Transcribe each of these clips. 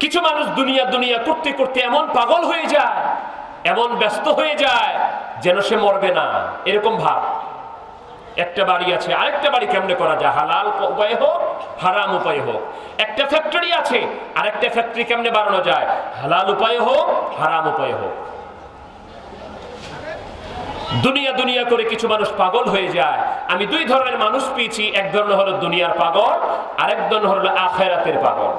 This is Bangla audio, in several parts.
কিছু মানুষ দুনিয়া দুনিয়া করতে করতে এমন পাগল হয়ে যায়, এমন ব্যস্ত হয়ে যায় যেন সে মরবে না, এরকম ভাব। একটা বাড়ি আছে, আরেকটা বাড়ি কেমনে করা যায়, হালাল উপায়ে হোক হারাম উপায়ে হোক। একটা ফ্যাক্টরি আছে, আরেকটা ফ্যাক্টরি কেমনে বাড়ানো যায়, হালাল উপায়ে হোক হারাম উপায়ে হোক। দুনিয়া দুনিয়া করে কিছু মানুষ পাগল হয়ে যায়। আমি দুই ধরনের মানুষ পেয়েছি, এক ধরনের হলো দুনিয়ার পাগল, আরেক ধরনের হলো আখিরাতের পাগল।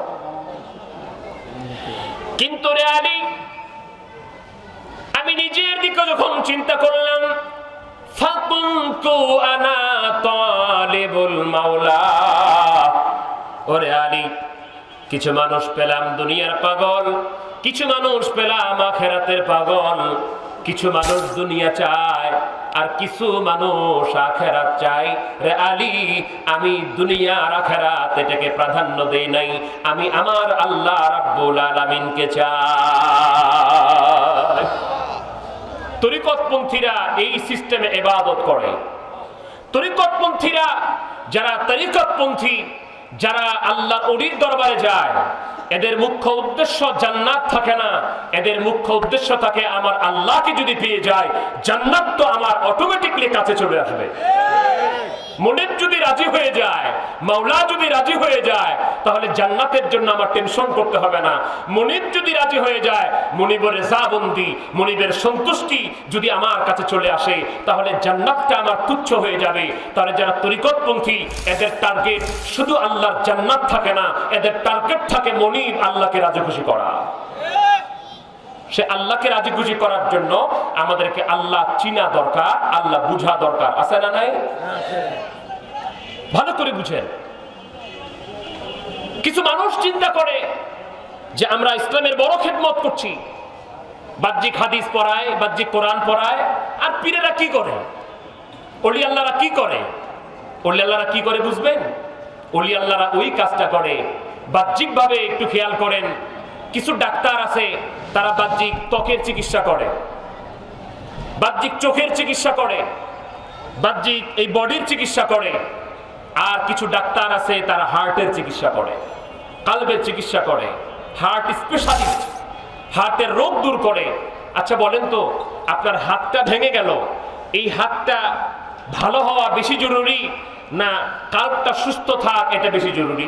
কিন্তু রে আলী, আমি নিজের দিকে যখন চিন্তা করলাম, ফাকুনতু আনা তালিবুল মাওলা, ওরে আলী, কিছু মানুষ পেলাম দুনিয়ার পাগল, কিছু মানুষ পেলাম আখিরাতের পাগল। কিছু মানুষ দুনিয়া চায় আর কিছু মানুষ আখিরাত চায়। রে আলী, আমি দুনিয়া আর আখিরাত এটাকে প্রাধান্য দেই নাই, আমি আমার আল্লাহ রাব্বুল আলামিনকে চাই। তরিকতপন্থীরা এই সিস্টেমে ইবাদত করে। তরিকতপন্থীরা যারা তরিকতপন্থী, যারা আল্লাহর ওলির দরবারে যায়, এদের মুখ্য উদ্দেশ্য জান্নাত থাকে না, এদের মুখ্য উদ্দেশ্য থাকে আমার আল্লাহকে যদি পেয়ে যায়, জান্নাত তো আমার অটোমেটিকলি কাছে চলে আসবে। মনিব যদি রাজি হয়ে যায়, মাওলা যদি রাজি হয়ে যায়, তাহলে জান্নাতের জন্য আমার টেনশন করতে হবে না। মনিব যদি রাজি হয়ে যায়, মনিবের রেজাবন্দি, মনিবের সন্তুষ্টি যদি আমার কাছে চলে আসে, তাহলে জান্নাতটা আমার তুচ্ছ হয়ে যাবে। তাহলে যারা তরিকতপন্থী, এদের টার্গেট শুধু আল্লাহর জান্নাত থাকে না, এদের টার্গেট থাকে মনিব আল্লাহকে রাজি খুশি করা। সে আল্লাহকে রাজি খুশি করার জন্য আমাদেরকে আল্লাহ চিনা দরকার, আল্লাহ বুঝা দরকার। আছে না নাই? ভালো করে বুঝেন। কিছু মানুষ চিন্তা করে যে আমরা ইসলামের বড় খেদমত করছি, বাহ্যিক হাদিস পড়ায়, বাহ্যিক কোরআন পড়ায়, আর পীরেরা কি করে, ওলি আল্লাহরা কি করে? ওলি আল্লাহরা কি করে বুঝবেন? ওলি আল্লাহরা ওই কাজটা করে বাহ্যিক ভাবে। একটু খেয়াল করেন, কিছু ডাক্তার আছে তারা বাহ্যিক ত্বকের চিকিৎসা করে, বাহ্যিক চোখের চিকিৎসা করে, বাহ্যিক এই বডির চিকিৎসা করে। আর কিছু ডাক্তার আছে তারা হার্টের চিকিৎসা করে, কালবের চিকিৎসা করে, হার্ট স্পেশালিস্ট, হার্টের রোগ দূর করে। আচ্ছা বলেন তো, আপনার হাতটা ভেঙে গেল, এই হাতটা ভালো হওয়া বেশি জরুরি না কালবটা সুস্থ থাক এটা বেশি জরুরি?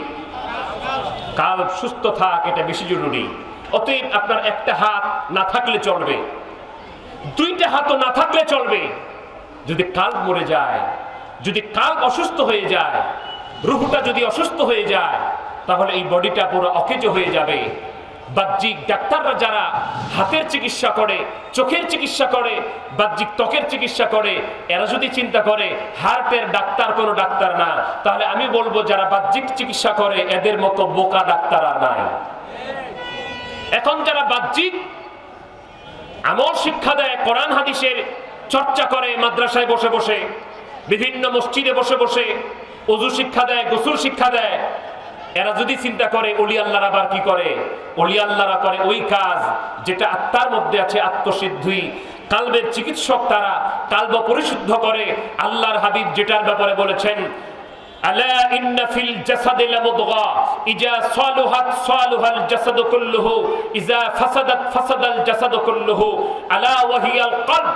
কালব সুস্থ থাক এটা বেশি জরুরি। অতএব আপনার একটা হাত না থাকলে চলবে, দুইটা হাতও না থাকলে চলবে। যদি কালব মরে যায়, যদি কালব অসুস্থ হয়ে যায়, রুহটা যদি অসুস্থ হয়ে যায়, তাহলে এই বডিটা পুরো অকেজ হয়ে যাবে। বাহ্যিক ডাক্তাররা যারা হাতের চিকিৎসা করে, চোখের চিকিৎসা করে, বাহ্যিক ত্বকের চিকিৎসা করে, এরা যদি চিন্তা করে হার্টের ডাক্তার কোনো ডাক্তার না, তাহলে আমি বলবো যারা বাহ্যিক চিকিৎসা করে এদের মতো বোকা ডাক্তার আর নাই। এখন যারা বাহ্যিক আমল শিক্ষা দেয়, কোরআন হাদিসের চর্চা করে, মাদ্রাসায় বসে বসে, বিভিন্ন মসজিদে বসে বসে ওযু শিক্ষা দেয়, গোসল শিক্ষা দেয়, এরা যদি চিন্তা করে ওলি আল্লাহরা আবার কি করে, ওলি আল্লাহরা করে ওই কাজ যেটা আত্মার মধ্যে আছে, আত্মসিদ্ধি। কালবের চিকিৎসক তারা, কালব পরিশুদ্ধ করে। আল্লাহর হাবিব যেটার ব্যাপারে বলেছেন, আলা ইন্না ফিল জাসাদি লামুদগা ইজা সালুহাত সালুহাল জাসাদু কুল্লুহু ইজা ফাসাদাত ফাসাদাল জাসাদু কুল্লুহু আলা ওয়াহিয়াল কলব।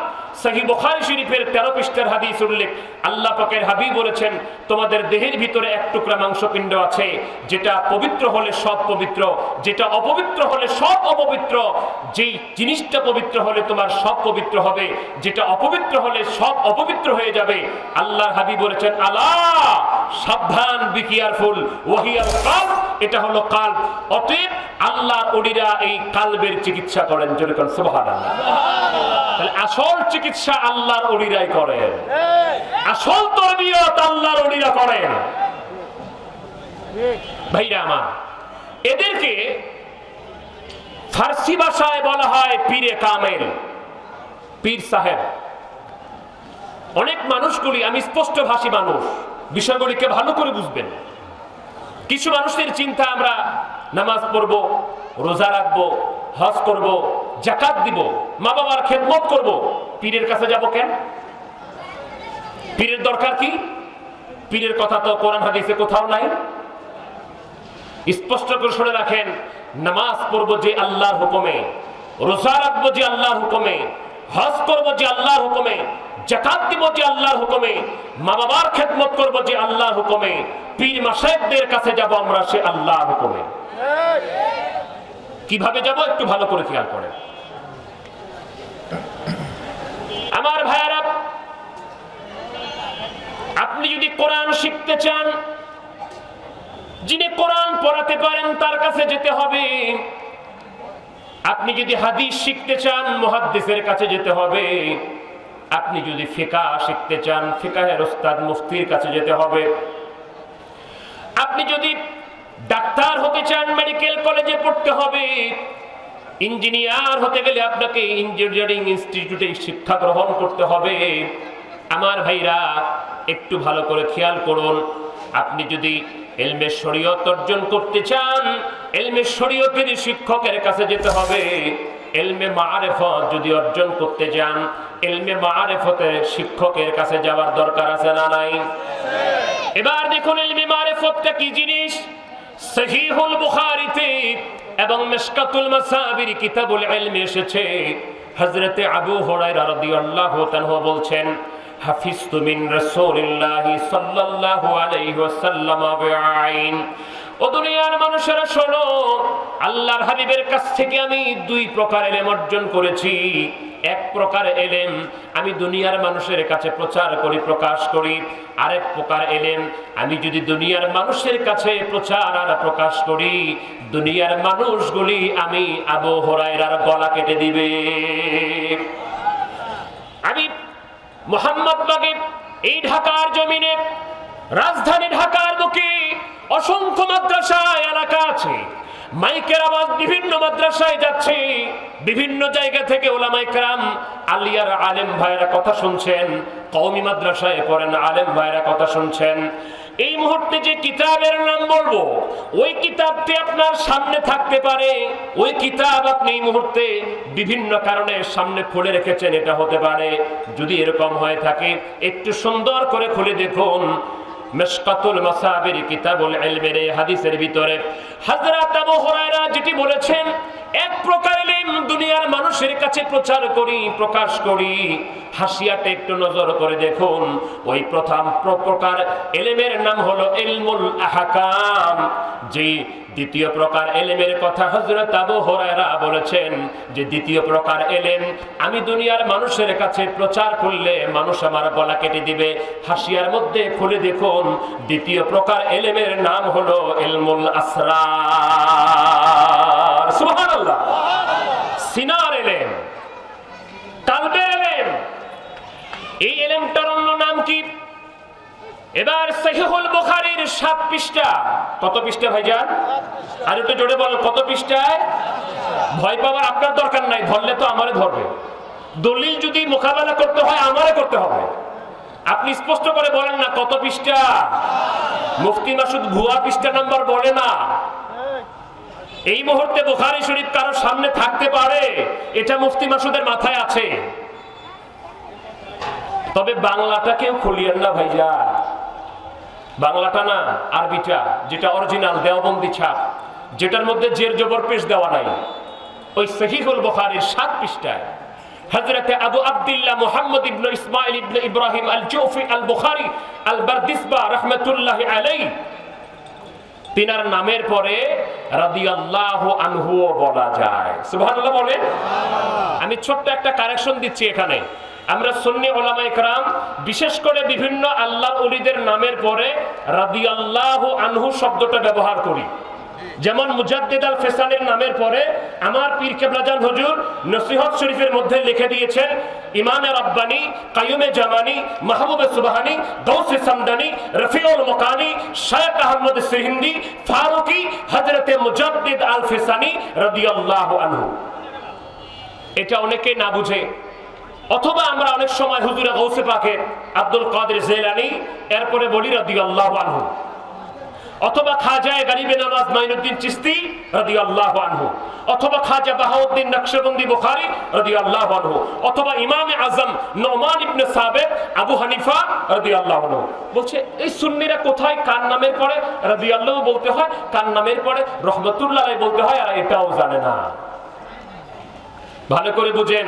সহিহ বুখারী শরীফের 13 পৃষ্ঠার হাদিস উল্লেখ। আল্লাহ পাকের হাবিব বলেছেন, তোমাদের দেহের ভিতরে এক টুকরা মাংসপিণ্ড আছে, যেটা পবিত্র হলে সব পবিত্র, যেটা অপবিত্র হলে সব অপবিত্র। যেই জিনিসটা পবিত্র হলে তোমার সব পবিত্র হবে, যেটা অপবিত্র হলে সব অপবিত্র হয়ে যাবে। আল্লাহর হাবিব বলেছেন, আলা সাবধান, বি কেয়ারফুল, ওয়াহিয়াল কলব, এটা হলো কালব। অতএব আল্লাহর ওলিরা এই কালবের চিকিৎসা করেন। জোরে বলেন সুবহানাল্লাহ। তাহলে আসল চিকিৎসা আল্লাহর ওলিরাই করেন, আসল তরবিয়ত আল্লাহর ওলিরা করেন। ভাইরা আমার, এদেরকে ফার্সি ভাষায় বলা হয় পীরে কামেল, পীর সাহেব। অনেক মানুষগুলি, আমি স্পষ্ট ভাষী মানুষ, বিষয়গুলিকে ভালো করে বুঝবেন। কিছু মানুষের চিন্তা আমরা নামাজ পড়বো, রোজা রাখবো, হজ করব, যাকাত দিব, মা বাবার খেদমত করব, পীরের কাছে যাব কেন? পীরের দরকার কি? পীরের কথা তো কোরআন হাদিসে কোথাও নাই। স্পষ্ট করে শুনে রাখেন, নামাজ পড়বো যে আল্লাহর হুকুমে, রোজা রাখবো যে আল্লাহর হুকুমে, হজ করবো যে আল্লাহর হুকুমে, যাকাত দিব যে আল্লাহর হুকুমে, মা বাবার খেদমত করবো যে আল্লাহর হুকুমে, পীর মাশায়েখদের কাছে যাব আমরা সে আল্লাহর হুকুমে। কিভাবে যাব একটু ভালো করে খেয়াল করেন আমার ভাইয়ারা। আপনি যদি কোরআন শিখতে চান, যিনি কোরআন পড়াতে পারেন তার কাছে যেতে হবে। আপনি যদি হাদিস শিখতে চান, মুহাদ্দিসের কাছে যেতে হবে। আপনি যদি ফিকহ শিখতে চান, ফিকহের উস্তাদ মুফতির কাছে যেতে হবে। আপনি যদি ডাক্তার হতে চান, মেডিকেল কলেজে পড়তে হবে। ইঞ্জিনিয়ার হতে গেলে আপনাকে ইঞ্জিনিয়ারিং ইনস্টিটিউটে শিক্ষা গ্রহণ করতে হবে। আমার ভাইরা একটু ভালো করে খেয়াল করুন, আপনি যদি ইলমে শরীয়ত অর্জন করতে চান, ইলমে শরীয়তের শিক্ষকের কাছে যেতে হবে। ইলমে মারিফত যদি অর্জন করতে চান, ইলমে মারিফতের শিক্ষকের কাছে যাওয়ার দরকার আছে না নাই? এবার দেখুন ইলমে মারিফতটা কি জিনিস। সহিহুল বুখারীতে এবং মিশকাতুল মাসাবির কিতাবুল ইলমে এসেছে, হযরত আবু হুরায়রা রাদিয়াল্লাহু তাআলা বলছেন, হাফিজতু মিন রাসূলিল্লাহি সাল্লাল্লাহু আলাইহি ওয়াসাল্লাম বিআইন। ও দুনিয়ার মানুষেরা শোনো, আল্লাহর হাবিবের কাছ থেকে আমি দুই প্রকার ইলম অর্জন করেছি। এক প্রকার ইলম আমি দুনিয়ার মানুষের কাছে প্রচার করি, প্রকাশ করি। আরেক প্রকার ইলম আমি যদি দুনিয়ার মানুষের কাছে প্রচার আর প্রকাশ করি, দুনিয়ার মানুষগুলি আমি আবু হুরায়রার গলা কেটে দিবে। আমি মোহাম্মদবাগে এই ঢাকার জমিনে, রাজধানী ঢাকার বুকে অসংখ্য মাদ্রাসা এলাকা আছে। মাইকের আওয়াজ বিভিন্ন মাদ্রাসায় যাচ্ছে, বিভিন্ন জায়গা থেকে ওলামায়ে কেরাম আলিয়ার আলেম ভাইরা কথা শুনছেন, কওমি মাদ্রাসায় পড়েন আলেম ভাইরা কথা শুনছেন। এই মুহূর্তে যে কিতাবের নাম বলবো, ওই কিতাবটি আপনার সামনে থাকতে পারে। ওই কিতাব আপনি এই মুহূর্তে বিভিন্ন কারণে সামনে খুলে রেখেছেন, এটা হতে পারে। যদি এরকম হয়ে থাকে একটু সুন্দর করে খুলে দেখুন। মিশকাতুল মাসাবির কিতাবুল ইলমের এই হাদিসের ভিতরে হযরত আবু হুরায়রা যেটি বলেছেন, এক প্রকার ইলম দুনিয়ার মানুষের কাছে প্রচার করি, প্রকাশ করি। হাসিয়াতে একটু নজর করে দেখুন, ওই প্রথম প্রকার ইলমের নাম হলো ইলমুল আহকাম। যে দ্বিতীয় প্রকার ইলমের কথা হযরত আবু হুরায়রা বলেছেন, যে দ্বিতীয় প্রকার ইলম আমি দুনিয়ার মানুষের কাছে প্রচার করলে মানুষ আমার গলা কেটে দিবে। হাসিয়ার মধ্যে খুলে দেখুন, দ্বিতীয় প্রকার ইলমের নাম হলো ইলমুল আসরার। সুবহানাল্লাহ। সিনার ইলম, কালবের ইলম, এই ইলমটার অন্য নাম কি? এবার সহিহুল বুখারীর 7 পৃষ্ঠা। কত পৃষ্ঠা ভাইজান? আর একটু জোরে বল, কত পৃষ্ঠায়? ভয় পাওয়ার আপনার দরকার নাই, ধরলে তো আমারে ধরবে। দলিল যদি মোকাবেলা করতে হয় আমারে করতে হবে। আপনি স্পষ্ট করে বলেন না কত পৃষ্ঠা। মুফতি মাসুদ ভুয়া পৃষ্ঠা নাম্বার বলে না। এই মুহূর্তে বুখারী শরীফ কারো সামনে থাকতে পারে, এটা মুফতি মাসুদের মাথায় আছে। তবে বাংলাটা কেউ খুলিয়েন না ভাইজান, বাংলাটা না, আরবিটা, যেটা অরিজিনাল দেওবন্দি ছাপ, যেটার মধ্যে জের জবর পেশ দেওয়া নাই। ওই সহিহুল বুখারীর 7 পৃষ্ঠায় হযরত আবু আব্দুল্লাহ মুহাম্মদ ইবনে ইসমাঈল ইবনে ইব্রাহিম আল জৌফি আল বুখারী আল বারদিসবা রাহমাতুল্লাহি আলাইহি, তিনার নামের পরে রাদিয়াল্লাহু আনহু বলা যায়। সুবহানাল্লাহ বলে। আমি ছোট্ট একটা কারেকশন দিচ্ছি এখানে। আমরা সুন্নি উলামায়ে কেরাম বিশেষ করে বিভিন্ন আল্লাহর ওলিদের নামের পরে রাদিয়াল্লাহু আনহু শব্দটা ব্যবহার করি। যেমন মুজাদ্দিদ আল ফিসানির নামের পরে আমার পীর কেবলাজান হুজুর নসিহত শরীফের মধ্যে লিখে দিয়েছেন ইমামে রাব্বানি, কাইয়ুমে জামানি, মাহবুবে সুবহানি, গাউসে সামদানি, রফিউল মকানি, শায়খ আহমদ সিহিন্দি, ফারুকি, হযরতে মুজাদ্দিদ আল ফিসানি রাদিয়াল্লাহু আনহু। এটা অনেকে না বুঝে, অথবা আমরা অনেক সময় হুজুরে গাউসে পাকের আব্দুল কাদের জিলানী এরপরে বলি রাদিয়াল্লাহু আনহু। অথবা খাজা গরিবে নওয়াজ মাইনুদ্দিন চিশতি রাদিয়াল্লাহু আনহু, অথবা খাজা বাহাউদ্দিন নকশবন্দি বুখারী রাদিয়াল্লাহু আনহু, অথবা ইমামে আজম নোমান ইবনে সাবিত আবু হানিফা রাদিয়াল্লাহু আনহু। বলছে এই সুন্নিরা কোথায় কার নামের পরে রাদিয়াল্লাহু বলতে হয়, কার নামের পরে রহমাতুল্লাহ আলাইহি বলতে হয়, আর এটাও জানে না। ভালো করে বুঝেন,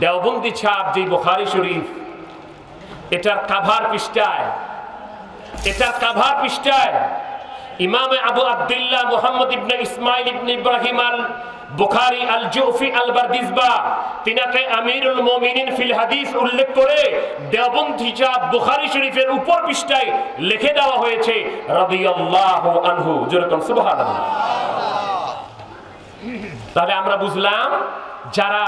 দেওবন্দি ছাপ যে বুখারী শরীফ, এটার কাভার পৃষ্ঠায় ইমাম আবু আব্দুল্লাহ মুহাম্মদ ইবনে ইসমাইল ইবনে ইব্রাহিম আল বুখারী আল জুফি আল বারদিসবা তিনাকে আমিরুল মুমিনিন ফিল হাদিস উল্লেখ করে দেওবন্দি ছাপ বুখারী শরীফের উপর পৃষ্ঠায় লিখে দেওয়া হয়েছে রাদিয়াল্লাহু আনহু। যেরকম সুবহানাল্লাহ। তাহলে আমরা বুঝলাম যারা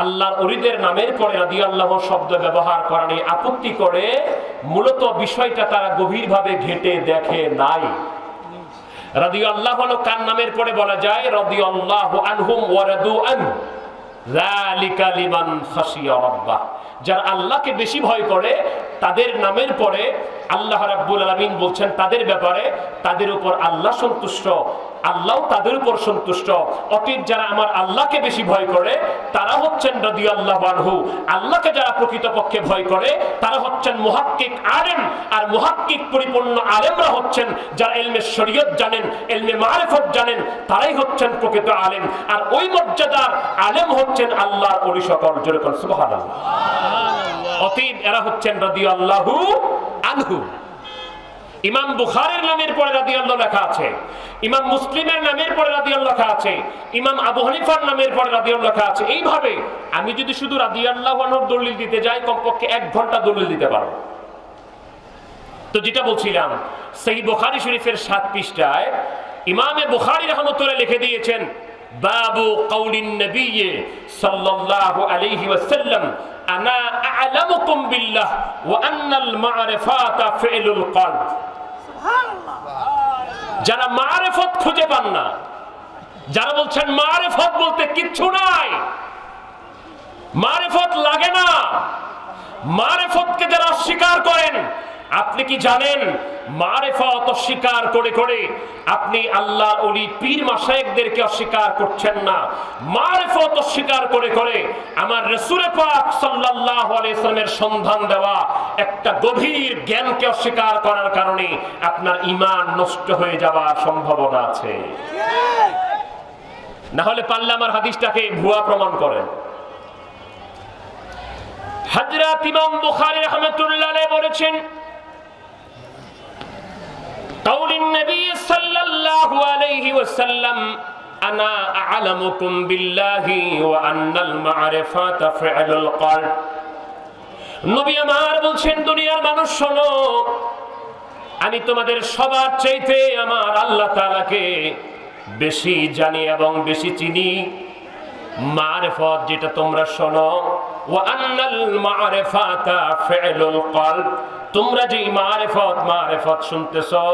আল্লাহর ওলিদের নামের পরে রাদিয়াল্লাহু শব্দ ব্যবহার করা নিয়ে আপত্তি করে, মূলত বিষয়টা তারা গভীরভাবে ঘেঁটে দেখে নাই। রাদিয়াল্লাহু কার নামের পরে বলা যায়? রাদিয়াল্লাহু আনহুম ওয়া রাদু আন, যালিকা লিমান খাশিয়া রাব্বাহ। যারা আল্লাহকে বেশি ভয় করে তাদের নামের পরে আল্লাহ রাব্বুল আলামিন বলছেন তাদের ব্যাপারে, তাদের উপর আল্লাহ সন্তুষ্ট, আল্লাহ তাদের উপর সন্তুষ্ট। অতএব যারা আমার আল্লাহকে বেশি ভয় করে তারা হচ্ছেন রাদিয়াল্লাহু আনহু। আল্লাহকে যারা প্রকৃতপক্ষে ভয় করে তারা হচ্ছেন মুহাক্কিক আলেম, আর মুহাক্কিক পরিপূর্ণ আলেমরা হচ্ছেন যারা ইলমে শরীয়ত জানেন, ইলমে মারিফত জানেন, তারাই হচ্ছেন প্রকৃত আলেম। আর ওই মর্যাদার আলেম হচ্ছেন আল্লাহর ওলি সকল। যেরকম সুবহানাল্লাহ। অতএব এরা হচ্ছেন রাদিয়াল্লাহু আনহু। ইমাম বুখারীর নামের পরে রাদিয়াল্লাহু লেখা আছে, ইমাম মুসলিমের নামের পরে রাদিয়াল্লাহু লেখা আছে, ইমাম আবু হানিফার নামের পরে রাদিয়াল্লাহু লেখা আছে। এইভাবে আমি যদি শুধু রাদিয়াল্লাহু আনহুর দলিল দিতে যাই কমপক্ষে 1 ঘন্টা দলিল দিতে পারবো। তো যেটা বলছিলাম, সহিহ বুখারী শরীফের 7 পৃষ্ঠায় ইমামে বুখারী রাহমাতুল্লাহ লিখে দিয়েছেন বাবু কাউলিন নবী সাল্লাল্লাহু আলাইহি ওয়াসাল্লাম আনা আ'লামুকুম বিল্লাহ ওয়া আন্নাল মা'রিফাতা ফি'লুল কলব। সুবহানাল্লাহ। যারা মারিফত খুঁজে পান না, যারা বলছেন মারিফত বলতে কিচ্ছু নাই, মারিফত লাগে না, মারিফতকে যারা অস্বীকার করেন, আপনি কি জানেন মারিফত অস্বীকার করে করে আপনি আল্লাহর ওলি পীর মাশায়েখদেরকে অস্বীকার করছেন না। মারিফত অস্বীকার করে করে আমার রাসূল পাক সাল্লাল্লাহু আলাইহি সাল্লামের সন্ধান দেওয়া একটা গভীর জ্ঞানকে অস্বীকার করার কারণে আপনার ঈমান নষ্ট হয়ে যাওয়ার সম্ভাবনা আছে। না হলে পারলে আমার হাদিসটাকে ভুয়া প্রমাণ করেন। হযরত ইমাম বুখারী রাহমাতুল্লাহ আলাইহি বলেছেন قول النبي صلى الله عليه وسلم أنا أعلمكم بالله وأن المعرفة فعل القلب। নবী আমার বলছেন দুনিয়ার মানুষ শোনো, আমি তোমাদের সবার চাইতে আমার আল্লাহ তাআলাকে বেশি জানি এবং বেশি চিনি। মারিফত যেটা তোমরা শোনো, ওয়া আন্নাল মারিফাতা ফি'লুল কলব, তোমরা যে মারিফত শুনতেছো,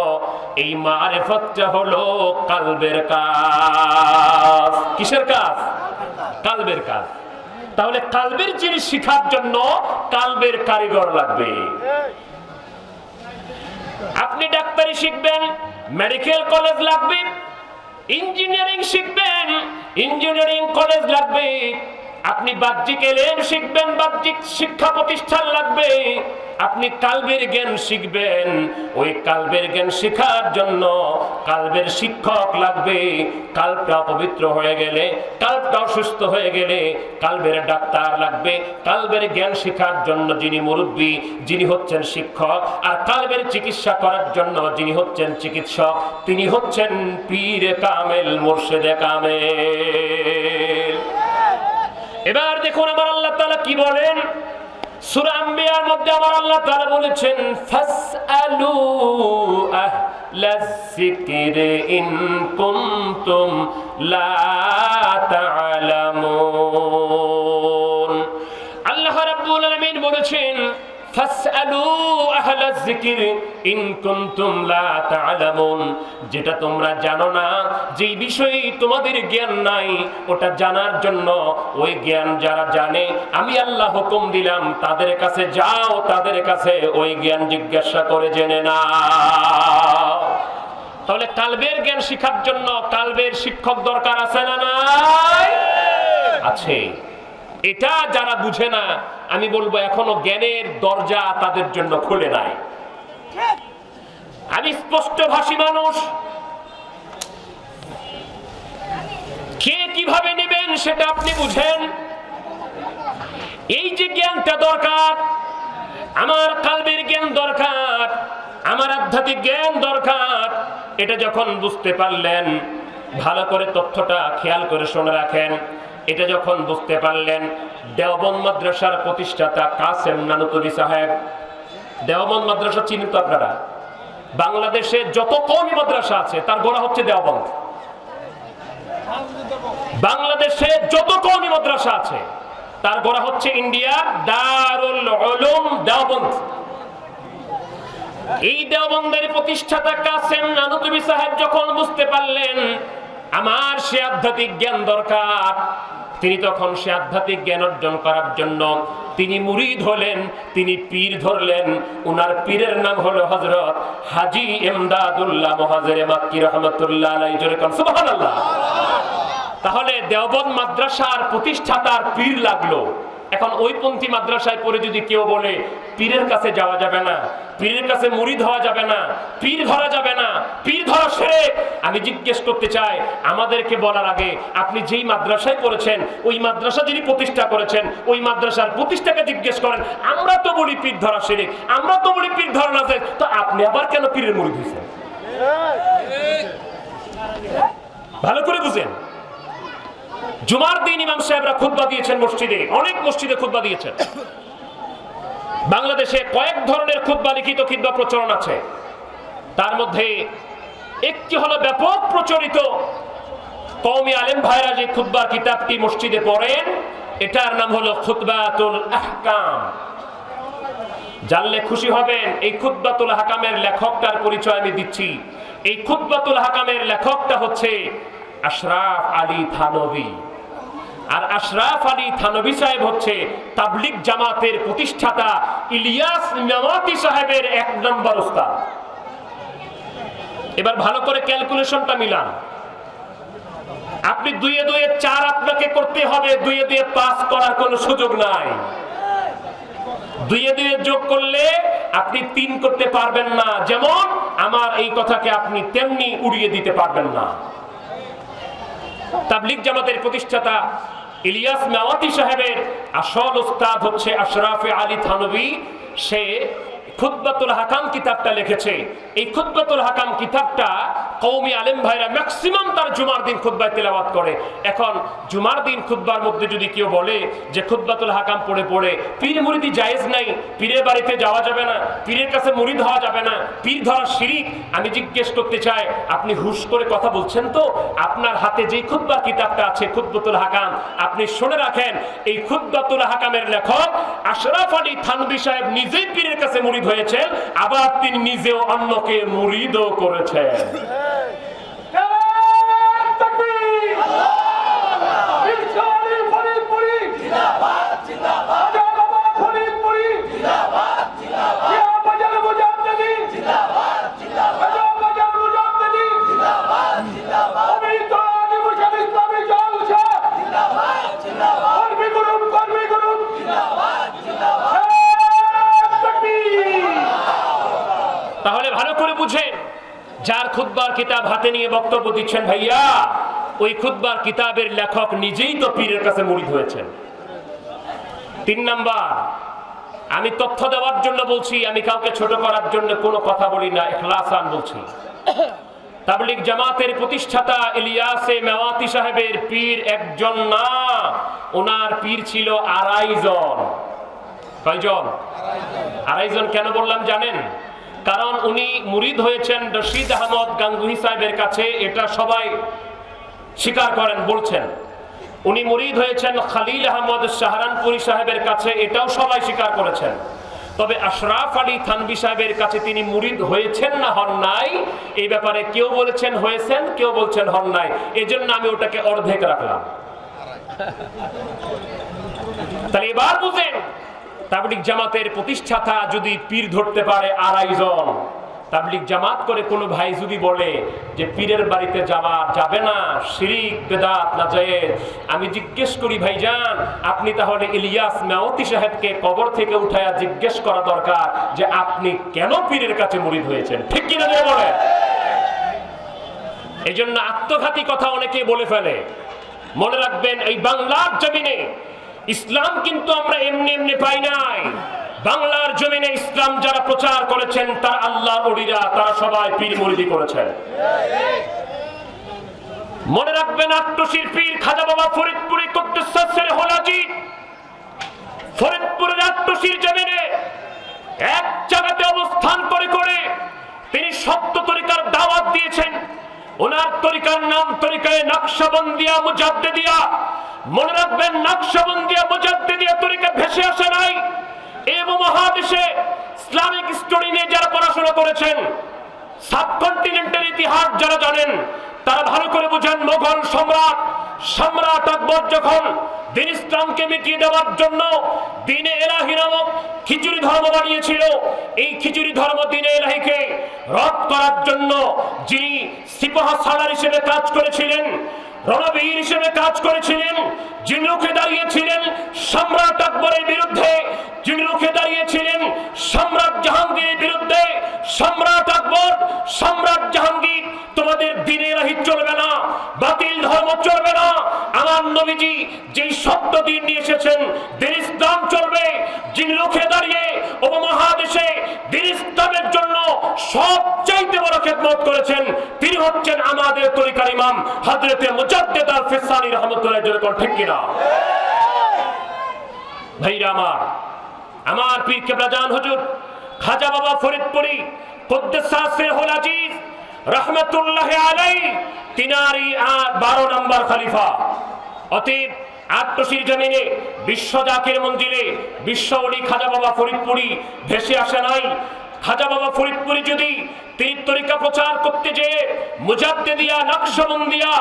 এই মারিফতটা হলো কলবের কাজ। কিসের কাজ? কলবের কাজ। তাহলে কলবের জিনিস শেখার জন্য কলবের কারিগর লাগবে। আপনি ডাক্তারি শিখবেন, মেডিকেল কলেজ লাগবে। ইঞ্জিনিয়ারিং শিখবেন, ইঞ্জিনিয়ারিং কলেজ লাগবে। আপনি বাহ্যিক ইলম শিখবেন, বাহ্যিক শিক্ষা প্রতিষ্ঠান লাগবে। আপনি কালবের জ্ঞান শিখবেন, ওই কালবের জ্ঞান শেখার জন্য কালবের শিক্ষক লাগবে। কালটা পবিত্র হয়ে গেলে, কালটা অসুস্থ হয়ে গেলে কালবের ডাক্তার লাগবে। কালবের জ্ঞান শেখার জন্য যিনি মুরব্বী, যিনি হচ্ছেন শিক্ষক, আর কালবের চিকিৎসা করার জন্য যিনি হচ্ছেন চিকিৎসক, তিনি হচ্ছেন পীর কামেল, মুর্শিদে কামেল। এবার দেখুন আমার আল্লাহ তাআলা কি বলেন সূরা আম্বিয়ার মধ্যে। আমার আল্লাহ তাআলা বলেছেন ফাসআলু আহলাজ যিকরি ইন কুনতুম লা তা'লামুন। আল্লাহ রাব্বুল আলামিন বলেছেন ফাসআলু আহলাজ যিকরি ইন কুনতুম লা তা'লামুন, যেটা তোমরা জানো না, যেই বিষয়ে তোমাদের জ্ঞান নাই, ওটা জানার জন্য ওই জ্ঞান যারা জানে আমি আল্লাহ হুকুম দিলাম তাদের কাছে যাও, তাদের কাছে ওই জ্ঞান জিজ্ঞাসা করে জেনে নাও। তাহলে কালবের জ্ঞান শিখার জন্য কালবের শিক্ষক দরকার আছে না নাই? আছে। এটা যারা বুঝে না, আমি বলবো এখনো জ্ঞানের দরজা তাদের জন্য খুলে নাই। আমি স্পষ্টভাষী মানুষ, কে কিভাবে নেবেন সেটা আপনি বুঝেন। এই যে জ্ঞানটা দরকার, আমার কালবের জ্ঞান দরকার, আমার আধ্যাত্মিক জ্ঞান দরকার, এটা যখন বুঝতে পারলেন, ভালো করে তথ্যটা খেয়াল করে শুনে রাখেন, এটা যখন বুঝতে পারলেন, দেওবন্দ মাদ্রাসার প্রতিষ্ঠাতা কাসেম নানুতুবি সাহেব, দেওবন্দ মাদ্রাসা চিনেন তো আপনারা? বাংলাদেশে যত কওমি মাদ্রাসা আছে তার গোড়া হচ্ছে দেওবন্দ। বাংলাদেশে যত কওমি মাদ্রাসা আছে তার গোড়া হচ্ছে ইন্ডিয়া দারুল উলুম দেওবন্দ। এই দেওবন্দের প্রতিষ্ঠাতা কাসেম নানুতুবি সাহেব যখন বুঝতে পারলেন আমার সে আধ্যাত্মিক জ্ঞান দরকার, তিনি তখন সে আধ্যাত্মিক জ্ঞান অর্জন করার জন্য তিনি মুরিদ হলেন, তিনি পীর ধরলেন। উনার পীরের নাম হলো হযরত হাজী ইমদাদুল্লাহ মুহাজিরে মাক্কি রাহমাতুল্লাহ আলাইহি। জোরে কোন সুবহানাল্লাহ। তাহলে দেওবন্দ মাদ্রাসার প্রতিষ্ঠাতার পীর লাগলো। এখন ওই পন্থী মাদ্রাসায় পড়ে যদি কেউ বলে পীরের কাছে যাওয়া যাবে না, পীরের কাছে মুরিদ হওয়া যাবে না, পীর ধরা যাবে না, পীর ধরা শিরক, আমি জিজ্ঞেস করতে চাই আমাদেরকে বলার আগে আপনি যেই মাদ্রাসায় পড়েছেন ওই মাদ্রাসা যিনি প্রতিষ্ঠা করেছেন ওই মাদ্রাসার প্রতিষ্ঠাকে জিজ্ঞেস করেন। আমরা তো বলি পীর ধরা শিরক, আমরা তো বলি পীর ধরা না, তো আপনি আবার কেন পীরের মুরিদ হয়েছেন? ভালো করে বুঝেন। জুমার দিন ইমাম সাহেবরা খুতবা দিয়েছেন মসজিদে, অনেক মসজিদে খুতবা দিয়েছেন। বাংলাদেশে কয়েক ধরনের খুতবা, লিখিত খুতবা প্রচলন আছে। তার মধ্যে একটি হলো ব্যাপক প্রচলিত, কওমি আলেম ভাইরা যে খুতবার কিতাবটি মসজিদে পড়েন, এটার নাম হলো খুতবাতুল আহকাম। জানলে খুশি হবেন, এই খুতবাতুল আহকামের লেখকটার পরিচয় আমি দিচ্ছি। এই খুতবাতুল আহকামের লেখকটা হচ্ছে আশরাফ আলী থানভী। আর আশরাফ আলী থানভী সাহেব হচ্ছে তাবলিগ জামাতের প্রতিষ্ঠাতা ইলিয়াস মেওয়াতি সাহেবের 1 নম্বর উস্তাদ। এবার ভালো করে ক্যালকুলেশনটা মিলান। আপনি 2 এ 2 এ 4 আপনাকে করতে হবে, 2 এ 2 এ 5 করার কোনো সুযোগ নাই। 2 এ 2 এ যোগ করলে আপনি 3 করতে পারবেন না, যেমন আমার এই কথাকে আপনি তেমনি উড়িয়ে দিতে পারবেন না। তাবলিগ জামাতের প্রতিষ্ঠাতা ইলিয়াস মেওয়াতি সাহেবের আসল উস্তাদ হচ্ছে আশরাফ আলী থানভী। সে খুতবাতুল হাকাম কিতাবটা লিখেছে। এই খুতবাতুল হাকাম কিতাবটা কওমি আলেম ভাইরা ম্যাক্সিমাম তার জুমার দিন খুতবায় তেলাওয়াত করে। এখন জুমার দিন খুতবার মধ্যে যদি কেউ বলে যে খুতবাতুল হাকাম পড়ে পড়ে পীর মুরিদি জায়েজ নাই, পীরের বাড়িতে যাওয়া যাবে না, পীরের কাছে মুরিদ হওয়া যাবে না, পীর ধরা শিরিক, আমি জিজ্ঞেস করতে চাই আপনি হুশ করে কথা বলছেন তো? আপনার হাতে যেই খুতবার কিতাবটা আছে খুতবাতুল হাকাম, আপনি শুনে রাখেন এই খুতবাতুল হাকামের লেখক আশরাফ আলী থানভী সাহেব নিজেই পীরের কাছে মুরিদ হয়েছেন, আবার তিনি নিজেও অন্যকে মুরিদও করেছেন। তাহলে ভালো করে বুঝেন, যার খুতবার কিতাব হাতে নিয়ে বক্তব্য দিচ্ছেন ভাইয়া, ওই খুতবার কিতাবের লেখক নিজেই তো পীরের কাছে মুরিদ হয়েছেন। 3 নাম্বার, আমি তথ্য দেওয়ার জন্য বলছি, আমি কাউকে ছোট করার জন্য কোনো কথা বলি না, ইখলাসান বলছি। তাবলিগ জামাতের প্রতিষ্ঠাতা ইলিয়াস মেওয়াতি সাহেবের পীর একজন না, ওনার পীর ছিল 2.5 জন। কয়জন? 2.5 জন। কেন বললাম জানেন? কারণ উনি মুরিদ হয়েছেন রশিদ আহমদ গাঙ্গুহি সাহেবের কাছে, এটা সবাই স্বীকার করেন, বলছেন। উনি মুরিদ হয়েছেন খলিল আহমদ শাহরানপুরি সাহেবের কাছে, এটাও সবাই স্বীকার করেছেন। তবে আশরাফ আলী থানভী সাহেবের কাছে তিনি মুরিদ হয়েছেন না হন নাই, এই ব্যাপারে কেউ বলেছেন হয়েছেন, কেউ বলছেন হন নাই, এজন্য আমি ওটাকে অর্ধেক রাখলাম। তাহলে এবার বুঝেন, তাবলিগ জামাতের প্রতিষ্ঠাতা যদি পীর ধরতে পারে 2.5 জন, তাবলীগ জামাত করে কোনো ভাই যদি বলে যে পীরের বাড়িতে যাবে না, শিরিক বেদাত নাজায়েজ, আমি জিজ্ঞেস করি ভাইজান আপনি তাহলে ইলিয়াস মেওতি সাহেবকে কবর থেকে উঠায়া জিজ্ঞেস করা দরকার যে আপনি কেন পীরের কাছে মুরিদ হয়েছেন, ঠিক কিনা বলে? এই জন্য আত্মঘাতী কথা অনেকে বলে ফেলে। মনে রাখবেন এই বাংলার জমিনে ইসলাম কিন্তু আমরা এমনি এমনি পাই নাই। বাংলার জমিনে ইসলাম যারা প্রচার করেছেন তার আল্লাহর ওলিরা, তারা সবাই পীর মুরিদি করেছেন। মনে রাখবেন আত্মশিল্পীর খাজা বাবা ফরিদপুরি কুদ্দুস হলাজি ফরিদপুরের আত্মশির জমিনে এক জায়গাতে অবস্থান করে করে তিনি সত্য তরিকার দাওয়াত দিয়েছেন। ওনার তরিকার নাম তরিকায়ে নকশবন্দিয়া মুজাদ্দিদিয়া। মনে রাখবেন নকশবন্দিয়া মুজাদ্দিদিয়া তরিকা ভেসে আসে নাই। এই মহাদেশে ইসলামিক স্টোরি নিয়ে যারা পড়াশোনা করেছেন, সাবকন্টিনেন্টের ইতিহাস যারা জানেন, তারা ভালো করে বুঝেন মোগল সম্রাট আকবর যখন দিন ইসলামকে মিটিয়ে দেওয়ার জন্য দিনে এলাহি নামক খিচুড়ি ধর্ম বানিয়েছিল, এই খিচুড়ি ধর্ম দিনে এলাহিকে রদ করার জন্য যিনি সিপাহ সালার হিসেবে কাজ করেছিলেন, রণবীর হিসেবে কাজ করেছিলেন, যিনি রুখে দাঁড়িয়েছিলেন সম্রাট আকবরের বিরুদ্ধে, যিনি রুখে দাঁড়িয়েছিলেন সম্রাট জাহাঙ্গীরের বিরুদ্ধে, সম্রাট আকবর, সম্রাট জাহাঙ্গীর, তোমাদের দিনে এলাহি চলবে না, বাতিল ধর্ম চলবে না, আমার নবীজি যেই সত্য দিন নিয়ে এসেছেন দিন ইসলাম চলবে, যিনি রুখে দাঁড়িয়ে উপমহাদেশে দিন ইসলামের জন্য সবচাইতে বড় খেদমত করেছেন, তিনি হচ্ছেন আমাদের তরিকার ইমাম হযরতে মুজাদ্দিদ আল ফিসানি রাহমাতুল্লাহ আলাইহি। ঠিক কিনা ভাইরা আমার পীর কেবলা জান হুজুর খাজা বাবা ফরিদপুরি কুদ্দুস সিরহুল আজিজ রাহমাতুল্লাহ আলাইহি, তিনারই 12 নম্বর খলিফা। অতএব আটশির জমিনে বিশ্ব জাকির মঞ্জিলে বিশ্ব ওলি খাজা বাবা ফরিদপুরি ভেসে আসে নাই। খাজা বাবা ফরিদপুরি যদি তিনি তরিকা প্রচার করতে যেয়ে মুজাদ্দিদিয়া নকশবন্দিয়া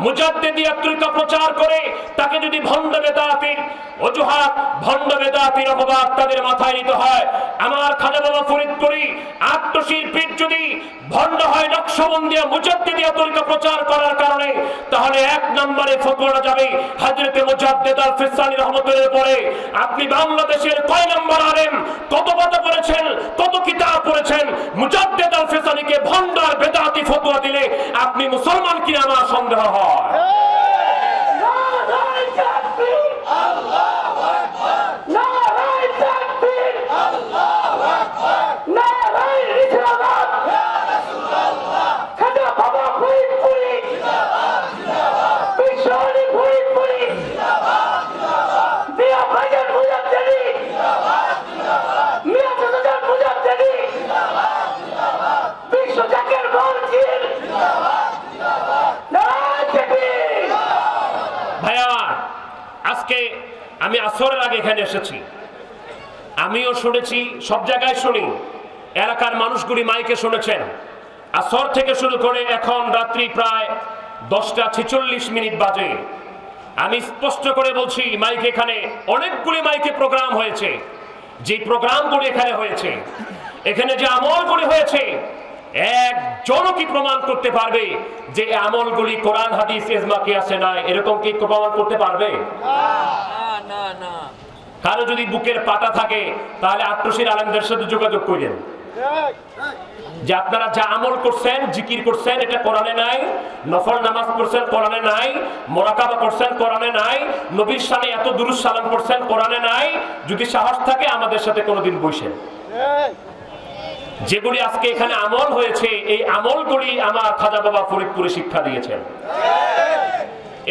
মুজাদ্দিদিয়া তরিকা প্রচার করে তাকে যদি ভণ্ড বেদাতির অজুহাত, ভণ্ড বেদাতির অপবাদ তাদের মাথায় নিতে হয়, আমার খাজা বাবা ফরিদপুরি আটশির পীর যদি ভণ্ড হয় নকশবন্দিয়া মুজাদ্দিদিয়া তরিকা প্রচার করার কারণে, তাহলে 1 নম্বরে ফতোয়া যাবে হযরতে মুজাদ্দিদ আল ফিসানি রাহমাতুল্লাহ পড়ে। আপনি বাংলাদেশের কয় নম্বর আলেম, কত কথা পড়েছেন, কত কিতাব পড়েছেন, মুজাদ্দিদ আল ফিসানিকে ভণ্ড আর বেদাতি ফতোয়া দিলে আপনি মুসলমান কি আমার সন্দেহ হয়। আজকে আমি আসরের আগে এখানে এসেছি, আমিও শুনেছি, সব জায়গায় শুনি, এলাকার মানুষগুলি মাইকে শুনেছেন। আসর থেকে শুরু করে এখন রাত্রি প্রায় 10:46 বাজে। আমি স্পষ্ট করে বলছি মাইকে, এখানে অনেকগুলি মাইকে প্রোগ্রাম হয়েছে, যে প্রোগ্রামগুলি এখানে হয়েছে, এখানে যে আমলগুলি হয়েছে, একজনও কি প্রমাণ করতে পারবে যে আমলগুলি কোরআন হাদিস ইজমা কিয়াসে নাই? এরকম কি প্রমাণ করতে পারবে? না না। কারো যদি বুকের পাটা থাকে তাহলে আটশির আলেমদের সাথে যোগাযোগ করেন যে আপনারা যা আমল করছেন, জিকির করছেন, এটা কোরআনে নাই, নফল নামাজ পড়ছেন কোরআনে নাই, মুরাকাবা করছেন কোরআনে নাই, নবীর শানে এত দুরূদ সালাম করছেন কোরআনে নাই। যদি সাহস থাকে আমাদের সাথে কোনোদিন বসেন। যেগুলি আজকে এখানে আমল হয়েছে, এই আমলগুলি আমার খাজা বাবা ফরিদপুরে শিক্ষা দিয়েছেন।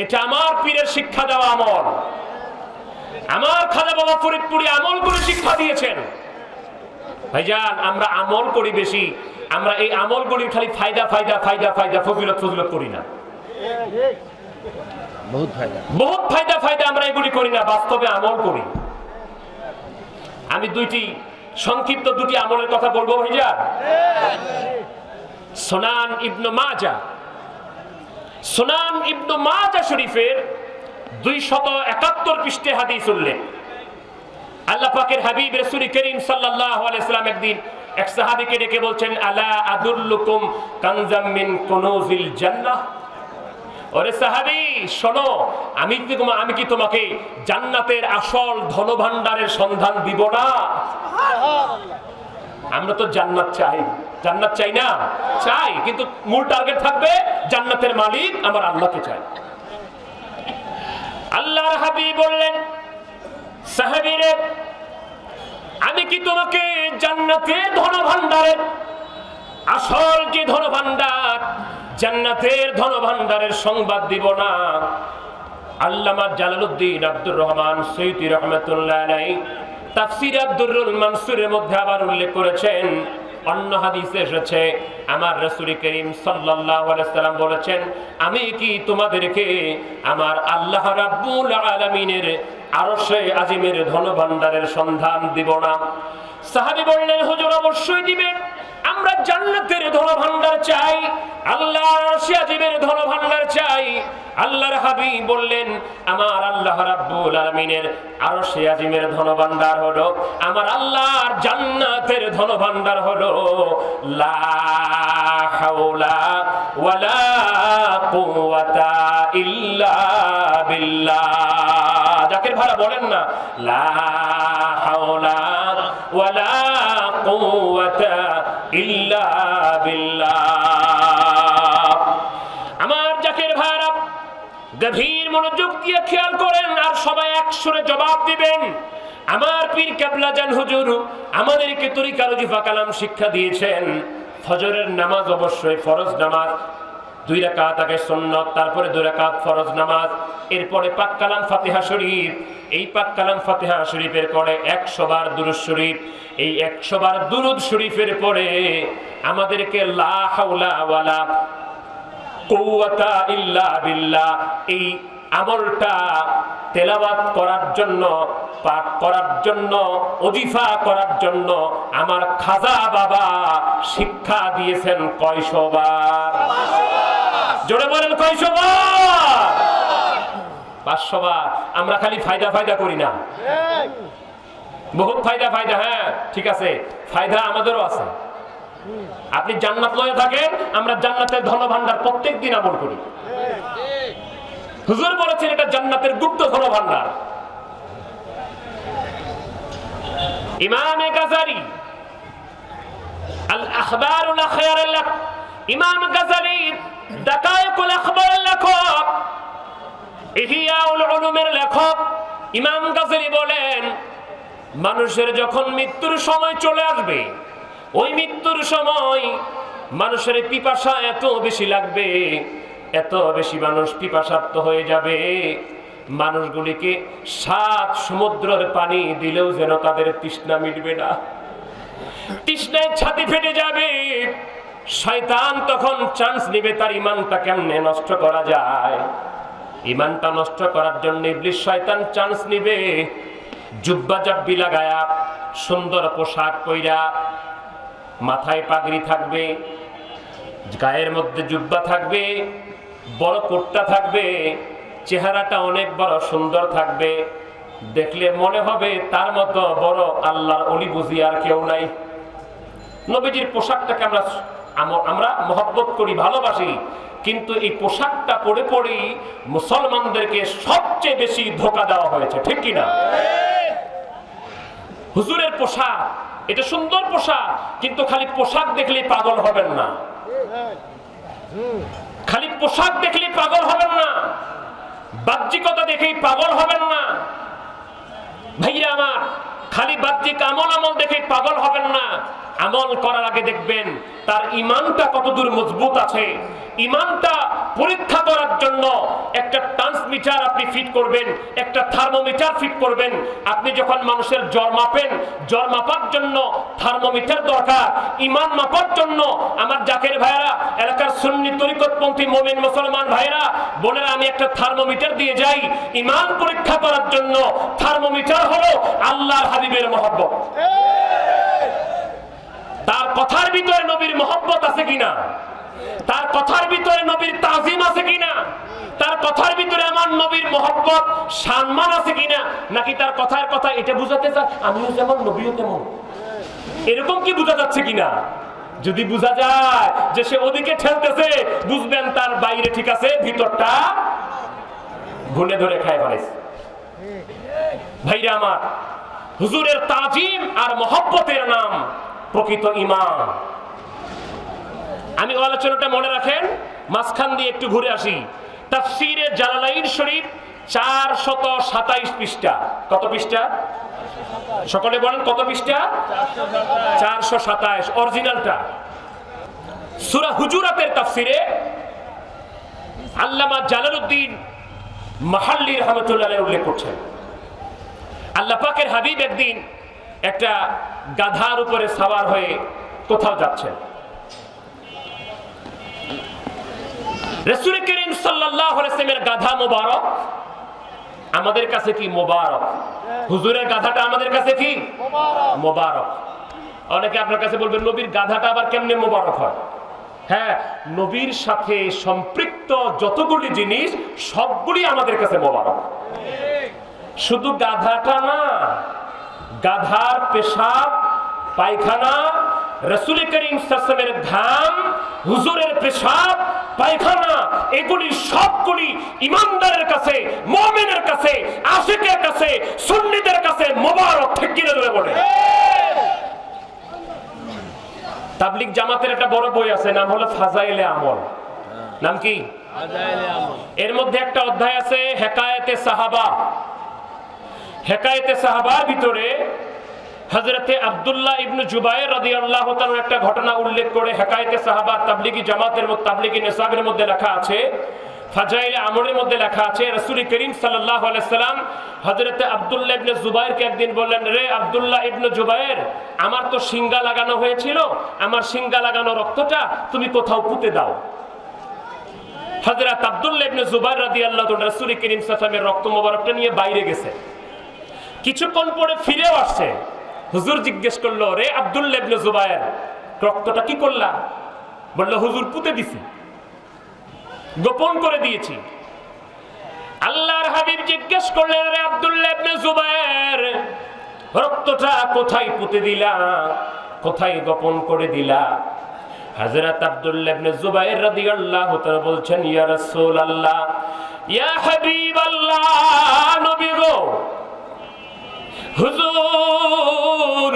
এটা আমার পীরের শিক্ষা দেওয়া আমল, আমার খাজা বাবা ফরিদপুরে আমলগুলি শিক্ষা দিয়েছেন। ভাইজান আমরা আমল করি বেশি, আমরা এই আমলগুলি খালি ফায়দা ফায়দা ফায়দা ফায়দা ফজিলত ফজিলত করি না, বহুত ফায়দা ফায়দা আমরা এগুলি করি না, বাস্তবে আমল করি। আমি সংক্ষিপ্ত দুটি আমলের কথা বলবো ভাইজান। সুনান ইবনে মাজাহ শরীফের 271 পৃষ্ঠায় হাদিস উল্লেখ। আল্লাহ পাকের হাবিব রাসূল করিম সাল্লাল্লাহু আলাইহি ওয়াসাল্লাম একদিন এক সাহাবীকে ডেকে বলছেন, আলা আদুল্লুকুম কানজাম মিন কুনুজিল জান্নাহ। ওরে সাহাবী শোনো, আমি কি তোমাকে জান্নাতের আসল ধনভাণ্ডারের সন্ধান দিব না? আমরা তো জান্নাত চাই না? চাই, কিন্তু মূল টার্গেট থাকবে জান্নাতের মালিক আমার আল্লাহকে চাই। আল্লাহর হাবিব বললেন, সাহাবীরে আমি কি তোমাকে জান্নাতের ধনভাণ্ডারের আসল যে ধনভাণ্ডার, জান্নাতের ধনভাণ্ডারের সংবাদ দিব না? আল্লামা জালালউদ্দিন আব্দুর রহমান সৈয়দী রাহমাতুল্লাহ আলাইহি তাফসীর আব্দুরুল মানসুরের মধ্যে আবার উল্লেখ করেছেন, অন্য হাদিসে এসেছে আমার রাসূল করিম সাল্লাল্লাহু আলাইহি ওয়াসাল্লাম বলেছেন, আমি কি তোমাদেরকে আমার আল্লাহ রাব্বুল আলামিনের আরশে আজিমের ধনভাণ্ডারের সন্ধান দিব না? সাহাবী বললেন, হুজুর অবশ্যই দিবেন, আমরা জান্নাতের ধনভাণ্ডার চাই, আল্লাহর আরশে আজিমের ধনভাণ্ডার চাই। আল্লাহর হাবিব বললেন, আমার আল্লাহ রাব্বুল আলামিনের আরশে আজিমের ধনভাণ্ডার হলো, আমার আল্লাহর জান্নাতের ধনভাণ্ডার হলো লা হাওলা ওয়ালা কুওয়াতা ইল্লা বিল্লাহ। জাকির ভাইরা বলেন না, লা হাওলা ওয়ালা কুওয়াতা ইল্লা বিল্লাহ। আমার জাকির ভাইরা গভীর মনোযোগ দিয়ে খেয়াল করেন, আর সবাই একসুরে জবাব দিবেন। আমার পীর কেবলা জান হুজুর আমাদেরকে তরিকার ওজিফা কালাম শিক্ষা দিয়েছেন। ফজরের নামাজ অবশ্যই ফরজ নামাজ, 2 রাকাত আগে সুন্নাত, তারপরে 2 রাকাত ফরজ নামাজ, এরপরে পাক কালাম ফাতিহা শরীফ। এই পাক কালাম ফাতিহা শরীফের পরে 100 বার দুরূদ শরীফ। এই 100 বার দুরূদ শরীফের পরে আমাদেরকে লা হাওলা ওয়ালা কুওয়াতা ইল্লা বিল্লাহ এই আমলটা তেলাওয়াত করার জন্য, পাঠ করার জন্য, ওজিফা করার জন্য আমার খাজা বাবা শিক্ষা দিয়েছেন কয়শো বার? জোরে বলেন কয়শো বার? 500 বার। আমরা খালি ফায়দা করি না, বহুত ফায়দা। হ্যাঁ ঠিক আছে, ফায়দা আমাদেরও আছে। আপনি জান্নাত লয়ে থাকেন, আমরা জান্নাতের ধনভাণ্ডার প্রত্যেক দিন আমল করি। হুজুর বলেছেন এটা জান্নাতের গুপ্ত ধনভাণ্ডার। ইমামে গাজালি আল আখবারুল আখয়ারুল লাক, ইমাম গাজালি দাকায়েকুল আখবারের লেখক, ইহইয়াউল উলুমের লেখক ইমাম গাজালি বলেন, মানুষের যখন মৃত্যুর সময় চলে আসবে, ওই মৃত্যুর সময় মানুষের পিপাসা এত বেশি লাগবে, এত বেশি মানুষ পিপাসার্ত হয়ে যাবে, মানুষগুলিকে 7 সমুদ্রের পানি দিলেও যেন তাদের তৃষ্ণা মিটবে না, তৃষ্ণায় ছাতি ফেটে যাবে। শয়তান তখন চান্স নেবে তার ইমানটা কেমনে নষ্ট করা যায়। ইমানটা নষ্ট করার জন্য ইবলিস শয়তান চান্স নেবে, জুব্বা জাব্বি লাগায়া, সুন্দর পোশাক পইরা, মাথায় পাগড়ি থাকবে, গায়ের মধ্যে জুব্বা থাকবে, বড় কোটটা থাকবে, চেহারাটা অনেক বড় সুন্দর থাকবে, দেখলে মনে হবে তার মতো বড় আল্লাহর ওলি বুঝি আর কেউ নাই। নবীজির পোশাকটাকে আমরা মহব্বত করি, ভালোবাসি, কিন্তু এই পোশাকটা পরে পরেই মুসলমানদেরকে সবচেয়ে বেশি ধোঁকা দেওয়া হয়েছে, ঠিক কিনা? হুজুরের পোশাক এটা সুন্দর পোশাক, কিন্তু খালি পোশাক দেখলেই পাগল হবেন না, খালি পোশাক দেখলেই পাগল হবেন না, বাহ্যিকতা দেখেই পাগল হবেন না। ভাইরা আমার, খালি বাহ্যিক আমল দেখেই পাগল হবেন না। আমল করার আগে দেখবেন তার ইমানটা কতদূর মজবুত আছে। ইমানটা পরীক্ষা করার জন্য একটা ট্রান্সমিটার আপনি ফিট করবেন, একটা থার্মোমিটার ফিট করবেন। আপনি যখন মানুষের জ্বর মাপেন, জ্বর মাপার জন্য থার্মোমিটার দরকার। ইমান মাপার জন্য আমার জাকের ভাইরা, এলাকার সুন্নি তরিকতপন্থী মুমিন মুসলমান ভাইরা বোনেরা, আমি একটা থার্মোমিটার দিয়ে যাই। ইমান পরীক্ষা করার জন্য থার্মোমিটার হলো আল্লাহর হাবিবের মহব্বত। তার কথার ভিতরে নবীর মহব্বত আছে কিনা, তার কথার ভিতরে নবীর তাজিম আছে কিনা, তার কথার ভিতরে আমার নবীর মহব্বত সম্মান আছে কিনা, নাকি তার কথার কথা এটা বুঝাতে চায় আমিও যেমন নবীও তেমন। এরকম কি বোঝা যাচ্ছে কিনা? যদি বোঝা যায় যে সে ওদিকে ঠেলতেছে, বুঝবেন তার বাইরে ঠিক আছে, ভিতরটা ঘুণে ধরে খায় ফেলেছে। ভাইরা আমার, হুজুরের তাজিম আর মহব্বতের নাম প্রকৃত ঈমান। আমি আলোচনাটা মনে রাখেন, মাঝখান দিয়ে একটু ঘুরে আসি। তাফসীরে জালালাইন শরীফ 427 পৃষ্ঠা। কত পৃষ্ঠা? সকলে বলেন কত পৃষ্ঠা? 427 অরিজিনালটা। সূরা হুজুরাতের তাফসীরে আল্লামা জালালউদ্দিন মাহাল্লি রাহমাতুল্লাহ আলাইহি উল্লেখ করছেন, আল্লাহ পাকের হাবিব একদিন একটা গাধার উপরে সওয়ার হয়ে কোথাও যাচ্ছেন। রাসূল করিম সাল্লাল্লাহু আলাইহি ওয়াসাল্লামের গাধা মোবারক আমাদের কাছে কি মোবারক? হুজুরের গাধাটা আমাদের কাছে কি মোবারক? অনেকে আপনার কাছে বলবেন নবীর গাধাটা আবার কেমনে মোবারক হয়? হ্যাঁ, নবীর সাথে সম্পৃক্ত যতগুলি জিনিস সবগুলি আমাদের কাছে মোবারক। শুধু গাধাটা না, গাধার পেশাব, পায়খানা, রাসূল করিম সাল্লাল্লাহু আলাইহি ওয়াসাল্লামের ঘাম, হুজুরের পেশাব, পায়খানা, এগুলি সবগুলি ইমানদারের কাছে, মুমিনের কাছে, আশিকের কাছে, সুন্নিদের কাছে মোবারক। ঠিক কিনা ধরে বলে। তাবলিগ জামাতের একটা বড় বই আছে, নাম হলো ফাজাইলে আমল। নাম কি? এর মধ্যে একটা অধ্যায় আছে হেকায়েতে সাহাবা। হেকায়েতে সাহাবার ভিতরে হযরতে আব্দুল্লাহ ইবনে জুবায়ের রাদিয়াল্লাহু তাআলা একটা ঘটনা উল্লেখ করে হেকায়েতে সাহাবা তাবলিগি জামাতের মধ্যে, তাবলিগি নিসাবের মধ্যে লেখা আছে, ফাজাইলে আমলের মধ্যে লেখা আছে, রাসূল করিম সাল্লাল্লাহু আলাইহি সাল্লাম হযরতে আব্দুল্লাহ ইবনে জুবায়েরকে একদিন বললেন, রে আব্দুল্লাহ ইবনে জুবায়ের, আমার তো সিঙ্গা লাগানো হয়েছিল, আমার সিঙ্গা লাগানো রক্তটা তুমি কোথাও পুঁতে দাও। হযরত আব্দুল্লাহ ইবনে জুবায়ের রাদিয়াল্লাহু তাআলা রাসূল করিম সাল্লাল্লাহু আলাইহি সাল্লামের রক্ত মোবারকটা নিয়ে বাইরে গেছে। কিছুক্ষণ পরে ফিরেও আসছে। হুজুর জিজ্ঞেস করলো, রে আব্দুল্লাহ ইবনে জুবায়ের, রক্তটা কি করলা? বলল, হুজুর পুঁতে দিছি, গোপন করে দিয়েছি। আল্লাহর হাবিব জিজ্ঞেস করলেন, রে আব্দুল্লাহ ইবনে জুবায়ের, রক্তটা কোথায় পুঁতে দিলা, কোথায় গোপন করে দিলা? হযরত আব্দুল্লাহ ইবনে জুবায়ের রাদিয়াল্লাহু তাআলা বলছেন, ইয়া রাসূলুল্লাহ, ইয়া হাবিবাল্লাহ, নবী গো, হুজুর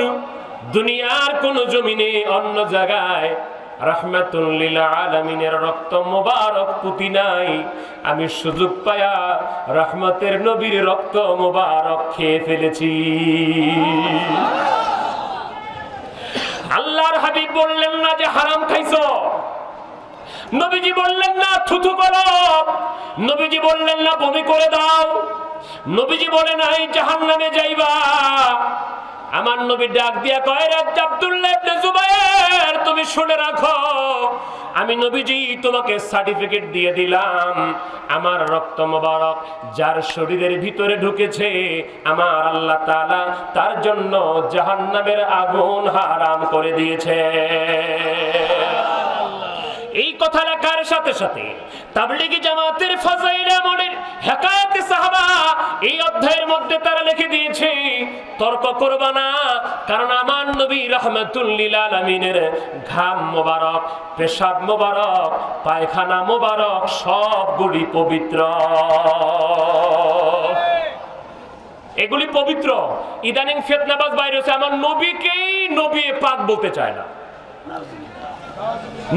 দুনিয়ার কোন জমিনে অন্য জায়গায় রাহমাতুল লিল আলামিনের রক্ত মোবারক পুঁতি নাই, আমি সুযোগ পায়া রহমতের নবীর রক্ত মোবারক খেয়ে ফেলেছি। আল্লাহর হাবিব বললেন না যে হারাম খাইছো, নবীজি বললেন না থুথু করো, নবীজি বললেন না বমি করে দাও, নবীজি বলে নাই জাহান্নামে যাইবা। আমার নবী ডাক দিয়া কয়, রে আব্দুল্লাহ ইবনে জুবায়ের, তুমি শুনে রাখো, আমি নবীজি তোমাকে সার্টিফিকেট দিয়ে দিলাম, আমার রক্ত মোবারক যার শরীরের ভিতরে ঢুকেছে, আমার আল্লাহ তাআলা তার জন্য জাহান্নামের আগুন হারাম করে দিয়েছে। এই কথা লেখার সাথে সাথে তাবলিগি জামাতের ফাজাইলে আমলের হেকায়েতে সাহাবা এই অধ্যায়ের মধ্যে তারা লিখে দিয়েছে, তর্ক করবা না, কারণ আমার নবী রাহমাতুল লিল আলামিনের ঘাম মোবারক, পেশাব মোবারক, পায়খানা মোবারক সবগুলি পবিত্র, এগুলি পবিত্র। ইদানিং ফিতনাবাজ বাইরে হচ্ছে, আমার নবীকেই নবী পাক বলতে চায় না।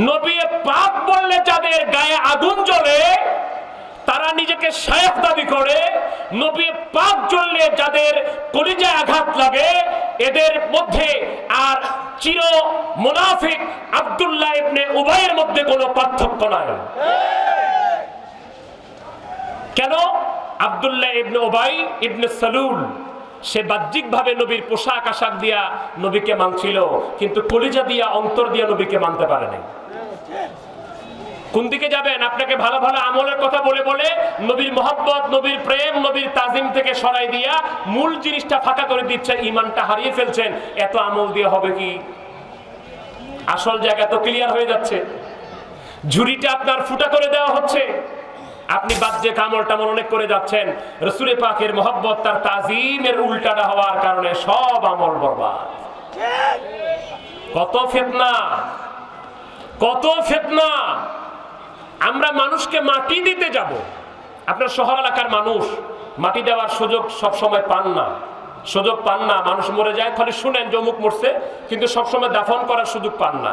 নবী পাক বললে যাদের গায়ে আগুন জ্বলে তারা নিজেকে শায়েখ দাবি করে, নবী পাক জ্বললে যাদের কলিজায় আঘাত লাগে এদের মধ্যে আর চির মুনাফিক আব্দুল্লাহ ইবনে উবাইয়ের মধ্যে কোনো পার্থক্য নাই। কেন? আব্দুল্লাহ ইবনে উবাই ইবনে সালুল সে বাহ্যিকভাবে নবীর পোশাক আশাক দিয়া নবীকে মানছিল, কিন্তু কলিজা দিয়া, অন্তর দিয়া নবীকে মানতে পারে নাই। কোন দিকে যাবেন? আপনাকে ভালো ভালো আমলের কথা বলে বলে নবীর মহব্বত, নবীর প্রেম, নবীর তাজিম থেকে সরাই দিয়া মূল জিনিসটা ফাঁকা করে দিচ্ছে, ইমানটা হারিয়ে ফেলছেন। এত আমল দিয়ে হবে কি? আসল জায়গা তো ক্লিয়ার হয়ে যাচ্ছে, ঝুড়িটা আপনার ফুটা করে দেওয়া হচ্ছে, আপনি বাহ্যিক আমল টামল অনেক করে যাচ্ছেন, রাসূল পাকের মহব্বত তার তাজিমের উল্টাটা হওয়ার কারণে সব আমল বরবাদ। কত ফিতনা, কত ফিতনা। আমরা মানুষকে মাটি দিতে যাব, আপনার শহর এলাকার মানুষ মাটি দেওয়ার সুযোগ সব সময় পান না, সুযোগ পান না। মানুষ মরে যায়, খালি শুনেন জমুক মরছে, কিন্তু সবসময় দাফন করার সুযোগ পান না।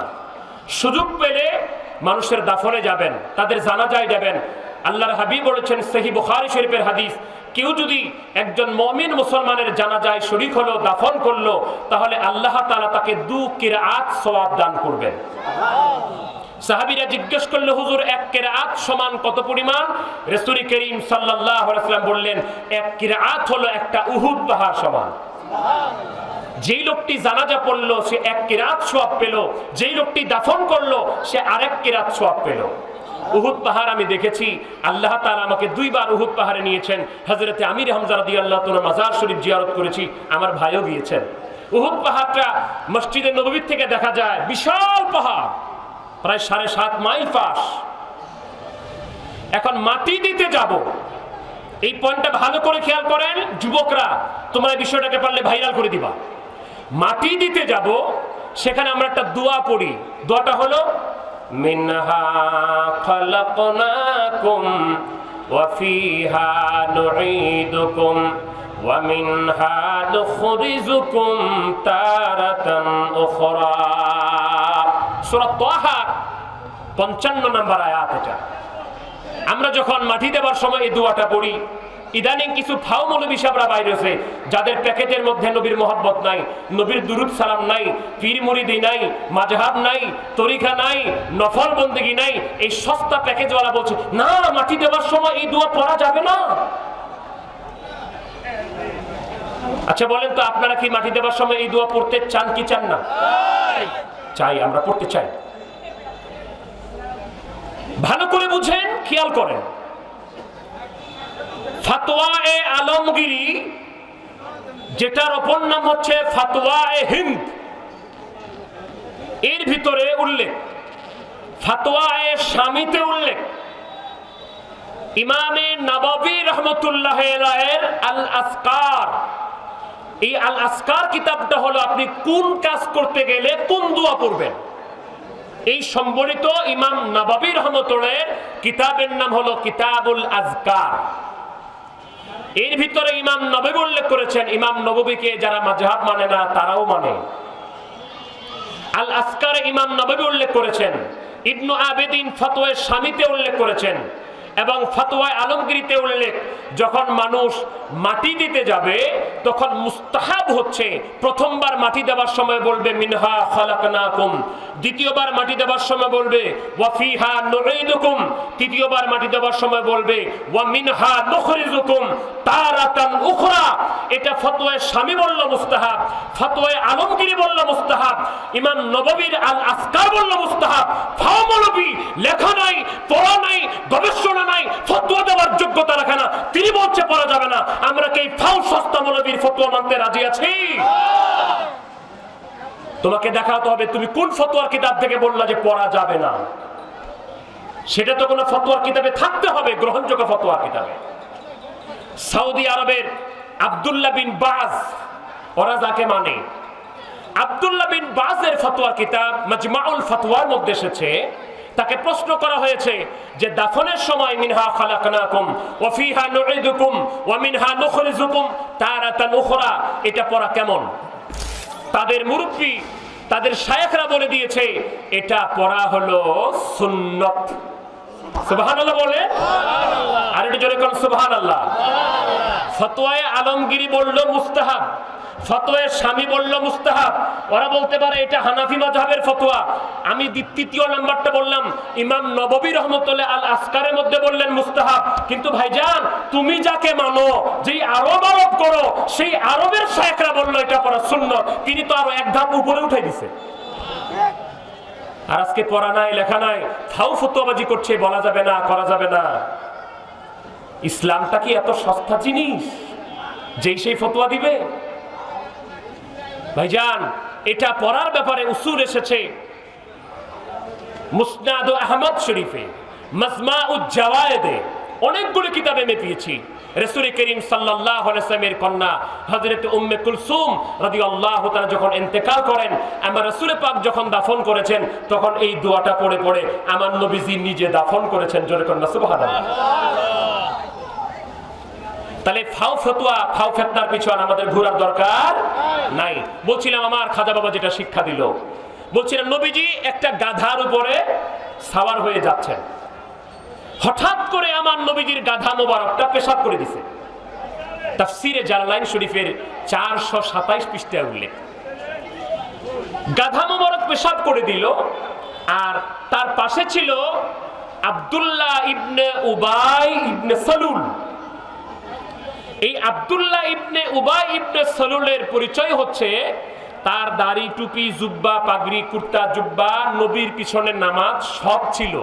সুযোগ পেলে মানুষের দাফনে যাবেন, তাদের জানাজায় যাবেন। আল্লাহর হাবিব বলেছেন, সহিহ বুখারী শরীফের হাদিস, কেউ যদি একজন মুমিন মুসলমানের জানাজায় শরীক হলো, দাফন করলো, তাহলে আল্লাহ তাআলা তাকে 2 কিরাআত সওয়াব দান করবেন। সাহাবীরা জিজ্ঞেস করলো, হুজুর 1 কিরাআত সমান কত পরিমাণ? রাসূল করিম সাল্লাল্লাহু আলাইহি ওয়াসাল্লাম বললেন, 1 কিরাআত হলো একটা উহুদ পাহাড় সমান। যেই লোকটি জানাজা পড়লো সে 1 কিরাআত সওয়াব পেল, যেই লোকটি দাফন করলো সে আরেক কিরাআত সওয়াব পেল। উহুদ পাহাড় আমি দেখেছি, আল্লাহ তাআলা আমাকে 2 বার উহুদ পাহাড়ে নিয়েছেন। হযরতে আমির হামজা রাদিয়াল্লাহু তাআলা মাজার শরীফ জিয়ারত করেছি, আমার ভাইও গিয়েছেন। উহুদ পাহাড়টা মসজিদে নববী থেকে দেখা যায়, বিশাল পাহাড়, প্রায় 7.5 মাইল পাশ। এখন মাটি দিতে যাব, এই পয়েন্টটা ভালো করে খেয়াল করেন যুবকরা, তোমরা এই বিষয়টাকে পারলে ভাইরাল করে দিবা। মাটি দিতে যাব, সেখানে আমরা একটা দোয়া পড়ি। দোয়াটা হলো, মিনহা খালাকনাকুম ওয়া ফিহা নুঈদুকুম ওয়া মিনহা নুখরিজুকুম তারাতান উখরা। সূরা তাহা 55 নম্বর আয়াত এটা। আমরা যখন মাটি দেওয়ার সময় এই দোয়াটা পড়ি, ইদানিং কিছু ফাও মৌলবী সাহেবরা বাইরে আছে, যাদের প্যাকেটের মধ্যে নবীর মহব্বত নাই, নবীর দুরুদ সালাম নাই, পীর মুরিদি নাই, মাযহাব নাই, তরিকা নাই, নফল বন্দেগী নাই, এই সস্তা প্যাকেজওয়ালা বলছে না মাটি দেওয়ার সময় এই দোয়া পড়া যাবে না। আচ্ছা বলেন তো, আপনারা কি মাটি দেওয়ার সময় এই দোয়া পড়তে চান কি চান না? চাই, আমরা পড়তে চাই। ভালো করে বুঝেন, খেয়াল করেন। ফাতোয়া-এ আলমগীরি, যেটার অপর নাম হচ্ছে ফাতোয়া-এ হিন্দ, এর ভিতরে উল্লেখ, ফাতোয়া-এ শামীতে উল্লেখ, ইমামে নববী রাহমাতুল্লাহ আলাইহির আল আসকার। এই আল আসকার কিতাবটা হলো আপনি কোন কাজ করতে গেলে কোন দোয়া পড়বেন, এই সম্বলিত ইমাম নববী রাহমাতুল্লাহের কিতাবের নাম হলো কিতাবুল আজকার। এর ভিতরে ইমাম নববী উল্লেখ করেছেন, ইমাম নববীকে যারা মাযহাব মানে না তারাও মানে। আল আসকারে ইমাম নববী উল্লেখ করেছেন, ইবনু আবেদিন ফতোয়া শামীতে উল্লেখ করেছেন, এবং ফতোয়ায়ে আলমগীরিতে উল্লেখ, যখন মানুষ মাটি দিতে যাবে তখন মুস্তাহাব হচ্ছে প্রথমবার মাটি দেওয়ার সময় বলবে মিনহা খালাকনাকুম, দ্বিতীয়বার মাটি দেওয়ার সময় বলবে ওয়া ফিহা নুঈদুকুম, তৃতীয়বার মাটি দেওয়ার সময় বলবে ওয়া মিনহা নুখরিজুকুম তারাতান উখরা। এটা ফতোয়ায়ে শামী বলল মুস্তাহাব, ফতোয়ায়ে আলমগীরি বলল মুস্তাহাব, ইমাম নববীর আল আসকার বলল মুস্তাহাব। ফাও মৌলবী লেখা নাই, পড়া নাই, গবেষণা নাই, ফতোয়া দেওয়ার যোগ্যতা রাখে না, তিনি বলছে পড়া যাবে না। আমরা কি ফাও সস্তা মৌলবীর ফতোয়া মানতে রাজি আছি? তোমাকে দেখাতে হবে তুমি কোন ফতোয়ার কিতাব থেকে বললা যে পড়া যাবে না। সেটা তো কোনো ফতোয়ার কিতাবে থাকতে হবে, গ্রহণযোগ্য ফতোয়ার কিতাবে। সৌদি আরবের আব্দুল্লাহ বিন বাজ, ওরা যাকে মানে, আব্দুল্লাহ বিন বাজের ফতোয়ার কিতাব মাজমাউল ফতওয়ার মধ্যে এসেছে, তাকে প্রশ্ন করা হয়েছে যে দাফনের সময় মিনহা খালাকনাকুম ওয়া ফিহা নুঈদুকুম ওয়া মিনহা নুখরিজুকুম তারাতান উখরা, এটা পড়া কেমন? তাদের মুরব্বী, তাদের শায়েখরা বলে দিয়েছে এটা পড়া হলো সুন্নাত। সুবহানাল্লাহ বলে, আর একটু জোরে কোন সুবহানাল্লাহ। ফতোয়ায়ে আলমগীরি বলল মুস্তাহাব, ফতোয়ায়ে শামী বলল মুস্তাহাব। ওরা বলতে পারে এটা হানাফি মাযহাবের ফতোয়া। আমি তৃতীয় নাম্বারটা বললাম, ইমাম নববী রাহমাতুল্লাহ আল আসকারের মধ্যে বললেন মুস্তাহাব। কিন্তু ভাইজান তুমি যাকে মানো, যেই আরব করো, সেই আরবের শায়েখরা বলল এটা পড়া সুন্নাত, তিনি তো আরো এক ধাপ উপরে উঠাই দিছে। আর আজকে পড়া নাই, লেখা নাই, ফাও ফতোয়াবাজি করছে, বলা যাবে না, করা যাবে না। ইসলামটা কি এত সস্তা জিনিস যেই সেই ফতোয়া দিবে? ভাইজান এটা পড়ার ব্যাপারে উসুল এসেছে মুসনাদ আহমদ শরীফে, মাজমাউজ জাওয়ায়েদে, অনেকগুলো কিতাবে আমি পেয়েছি। রাসূল করিম সাল্লাল্লাহু আলাইহি ওয়াসাল্লামের কন্যা হযরত উম্মে কুলসুম রাদিয়াল্লাহু তাআলা যখন ইন্তেকাল করেন, আমার রাসূল পাক যখন দাফন করেছেন, তখন এই দোয়াটা পড়ে পড়ে আমার নবীজি নিজে দাফন করেছেন। জোরে কন্যা সুবহানাল্লাহ। তাহলে ফাও ফতোয়া, ফাও ফিতনার পিছনে আমাদের ঘোরার দরকার নাই। বলছিলাম আমার খাজা বাবা যেটা শিক্ষা দিল, বলছিলাম নবীজি একটা গাধার উপরে সাওয়ার হয়ে যাচ্ছেন, হঠাৎ করে আমার নবীজির গাধা মোবারকটা পেশাব করে দিছে। তাফসিরে জালালাইন শরীফের 427 পৃষ্ঠায় উল্লেখ। গাধা মোবারক পেশাব করে দিল, আর তার পাশে ছিল আব্দুল্লাহ ইবনে উবাই ইবনে সালুল। এই আব্দুল্লাহ ইবনে উবাই ইবনে সালুলের পরিচয় হচ্ছে তার দাড়ি, টুপি, জুব্বা, পাগড়ি, কুর্তা, জুব্বা, নবীর পিছনে নামাজ সব ছিল।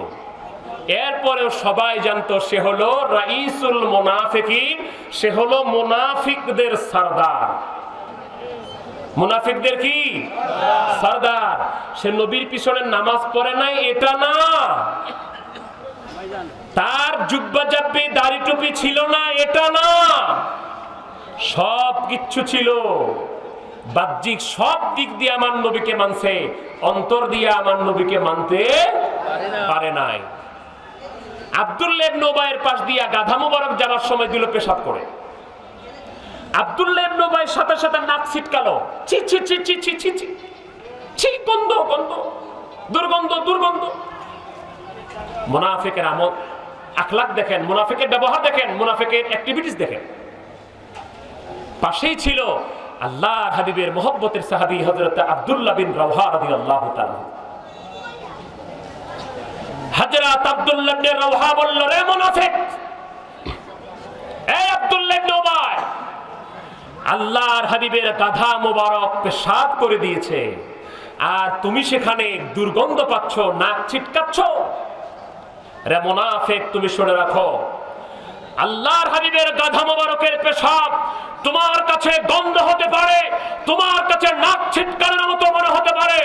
এরপরেও সবাই জানতো সে হলো রাইসুল মুনাফিকিন, সে হলো মুনাফিকদের সরদার। মুনাফিকদের কি সরদার। সে নবীর পিছনে নামাজ পড়ে নাই এটা না, তার জুব্বা জাব্বি দাড়ি টুপি ছিল না এটা না, সব কিছু ছিল। বাহ্যিক সব দিক দিয়ে আমার নবীকে মানছে, অন্তর দিয়ে আমার নবীকে মানতে পারে নাই। আব্দুল্লাহ ইবনে উবাইয়ের পাশ দিয়া গাধা মোবারক যাওয়ার সময় দিল পেশাব করে। আব্দুল্লাহ ইবনে উবাইয়ের সাথে সাথে নাক ছিটকালো, ছি ছি ছি ছি ছি ছি ছি ছি, গন্ধ গন্ধ, দুর্গন্ধ দুর্গন্ধ। মুনাফিকের আমল আখলাক দেখেন, মুনাফিকের ব্যবহার দেখেন, মুনাফিকের অ্যাক্টিভিটিস দেখেন। পাশেই ছিল আল্লাহর হাবিবের মহব্বতের সাহাবী হযরত আব্দুল্লাহ বিন রাওহা রাদিয়াল্লাহু তাআলা। হযরত আব্দুল্লাহ ইবনে রাওহা বলল, রে মুনাফিক, এই আব্দুল্লাহ ইবনে উবাই, আল্লাহর হাবিবের গাধা মোবারক পেশাব করে দিয়েছে, আর তুমি সেখানে দুর্গন্ধ পাচ্ছ, নাক ছিটকাচ্ছ। রে মুনাফিক, তুমি শুনে রাখো, আল্লাহর হাবিবের গাধা মোবারকের পেশাব তোমার কাছে গন্ধ হতে পারে, তোমার কাছে নাক ছিটকানোর মতো মনে হতে পারে।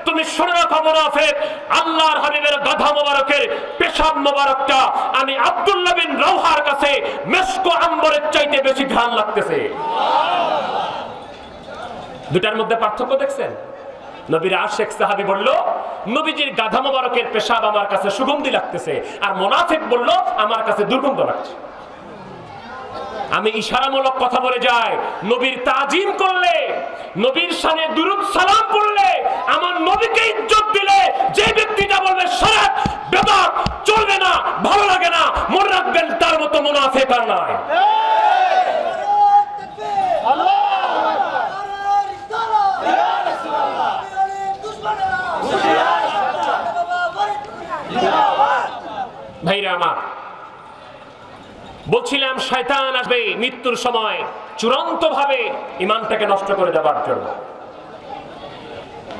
তুমি শুনে রাখো মুনাফিক, আল্লাহর হাবিবের গাধা মোবারকের পেশাব মোবারকটা আমি আব্দুল্লাহ বিন রাওহার কাছে মেশক আম্বরের চাইতে বেশি ঘ্রাণ লাগতেছে। দুটার মধ্যে পার্থক্য দেখছেন? নবীর আশিক সাহাবী বলল, নবীজির গাধা মোবারকের পেশাব আমার কাছে সুগন্ধি লাগতেছে, আর মুনাফিক বলল আমার কাছে দুর্গন্ধ লাগছে। আমি ইশারামূলক কথা বলে যাই, নবীর তাজিম করলে, নবীর শানে দুরূদ সালাম পড়লে, আমার নবীকে ইজ্জত দিলে যে ব্যক্তিটা বলবে সারাত বেদাত চলবে না, ভালো লাগে না, মনে রাখবেন তার মতো মুনাফিক আর নাই। ভাইরা আমার, বলছিলাম শয়তান আসবে মৃত্যুর সময় চূড়ান্ত ভাবে ঈমানটাকে নষ্ট করে দেওয়ার জন্য।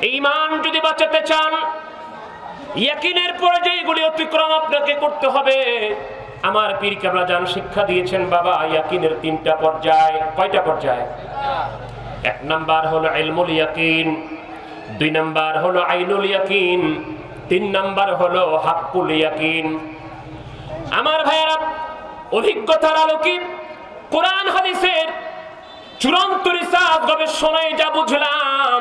এই ঈমান যদি বাঁচাতে চান, ইয়াকিনের পর্যায়গুলি অতিক্রম আপনাকে করতে হবে। আমার পীর কেবলা জান শিক্ষা দিয়েছেন, বাবা ইয়াকিনের 3টা পর্যায়। কয়টা পর্যায়? 1 নাম্বার হলো ইলমুল ইয়াকিন, 2 নাম্বার হলো আইনুল ইয়াকিন, 3 নাম্বার হলো হাক্কুল ইয়াকিন। আমার ভাইয়েরা, অভিজ্ঞতার আলোকে কোরআন হাদিসের চূড়ান্ত রিসার্চ গবেষণায় যা বুঝলাম,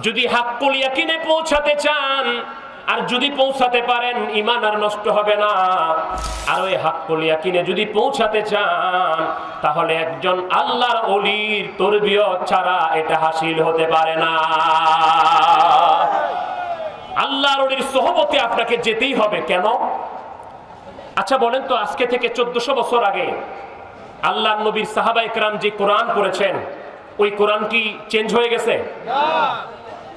যদি হাক্কুল ইয়াকিনে পৌঁছাতে চান, আর যদি পৌঁছাতে পারেন, ঈমান আর নষ্ট হবে না। আর ওই হাক্কুল ইয়াকিনে যদি পৌঁছাতে চান, তাহলে একজন আল্লাহর ওলির তরবিয়ত ছাড়া এটা হাসিল হতে পারে না। আল্লাহর ওলির সোহবতে আপনাকে যেতেই হবে। কেন? আচ্ছা বলেন তো, আজকে থেকে 1400 বছর আগে আল্লাহর নবীর সাহাবায়ে কেরাম যে কোরআন পড়েছেন, ওই কোরআন কি চেঞ্জ হয়ে গেছে? না।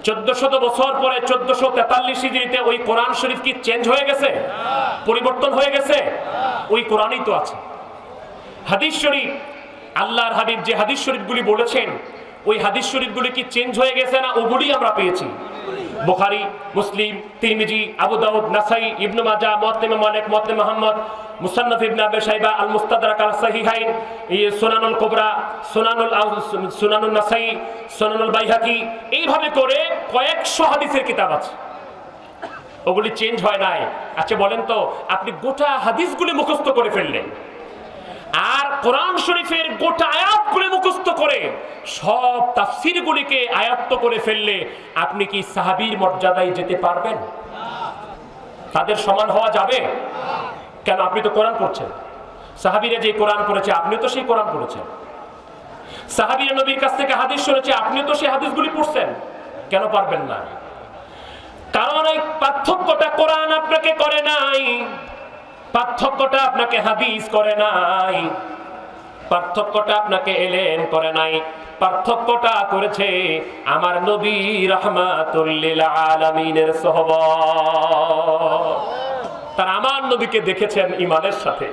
1400 বছর পরে 1443 হিজরিতে ওই কোরআন শরীফ কি চেঞ্জ হয়ে গেছে? না। পরিবর্তন হয়ে গেছে? না। ওই কোরআনই তো আছে। হাদিস শরীফ, আল্লাহর হাবিব যে হাদিস শরীফগুলি বলেছেন, ওই হাদিস শরীফগুলি কি চেঞ্জ হয়ে গেছে না ওগুলি আমরা পেয়েছি? বুখারী, মুসলিম, তিরমিজি, আবু দাউদ, নাসাই, ইবনে মাজাহ, মুওয়াত্তা ইমাম মালিক, মুওয়াত্তা মুহাম্মদ, মুসান্নাফ ইবনে আবি শাইবা, আল মুস্তাদরাক আল সাহিহাইন, সুনানুল কুবরা, সুনানুন নাসাই, সুনানুল বাইহাকি, এইভাবে করে কয়েকশো হাদিসের কিতাব আছে। ওগুলি চেঞ্জ হয় নাই। আচ্ছা বলেন তো, আপনি গোটা হাদিসগুলি মুখস্থ করে ফেললেন আর কোরআন শরীফের গোটা আয়াতগুলি মুখস্থ করে সব তাফসীরগুলিকে আয়ত্ত করে ফেললে আপনি কি সাহাবীর মর্যাদায় যেতে পারবেন? তাদের সমান হওয়া যাবে? কেন? আপনি তো কোরআন পড়ছেন। সাহাবীরা যে কোরআন পড়েছে আপনিও তো সেই কোরআন পড়েছেন। সাহাবীরা নবীর কাছ থেকে হাদিস শুনেছে, আপনিও তো সেই হাদিসগুলি পড়ছেন। কেন পারবেন না? কারণ এই পার্থক্যটা কোরআন আপনাকে করে নাই, পার্থক্যটা আপনাকে হাদিস করে নাই, পার্থক্যটা আপনাকে এলেন করে নাই, পার্থক্যটা করেছে আমার নবী রাহমাতুল লিল আলামিনের সাহাবা। তারা আমার নবীকে দেখেছেন ঈমানের সাথে।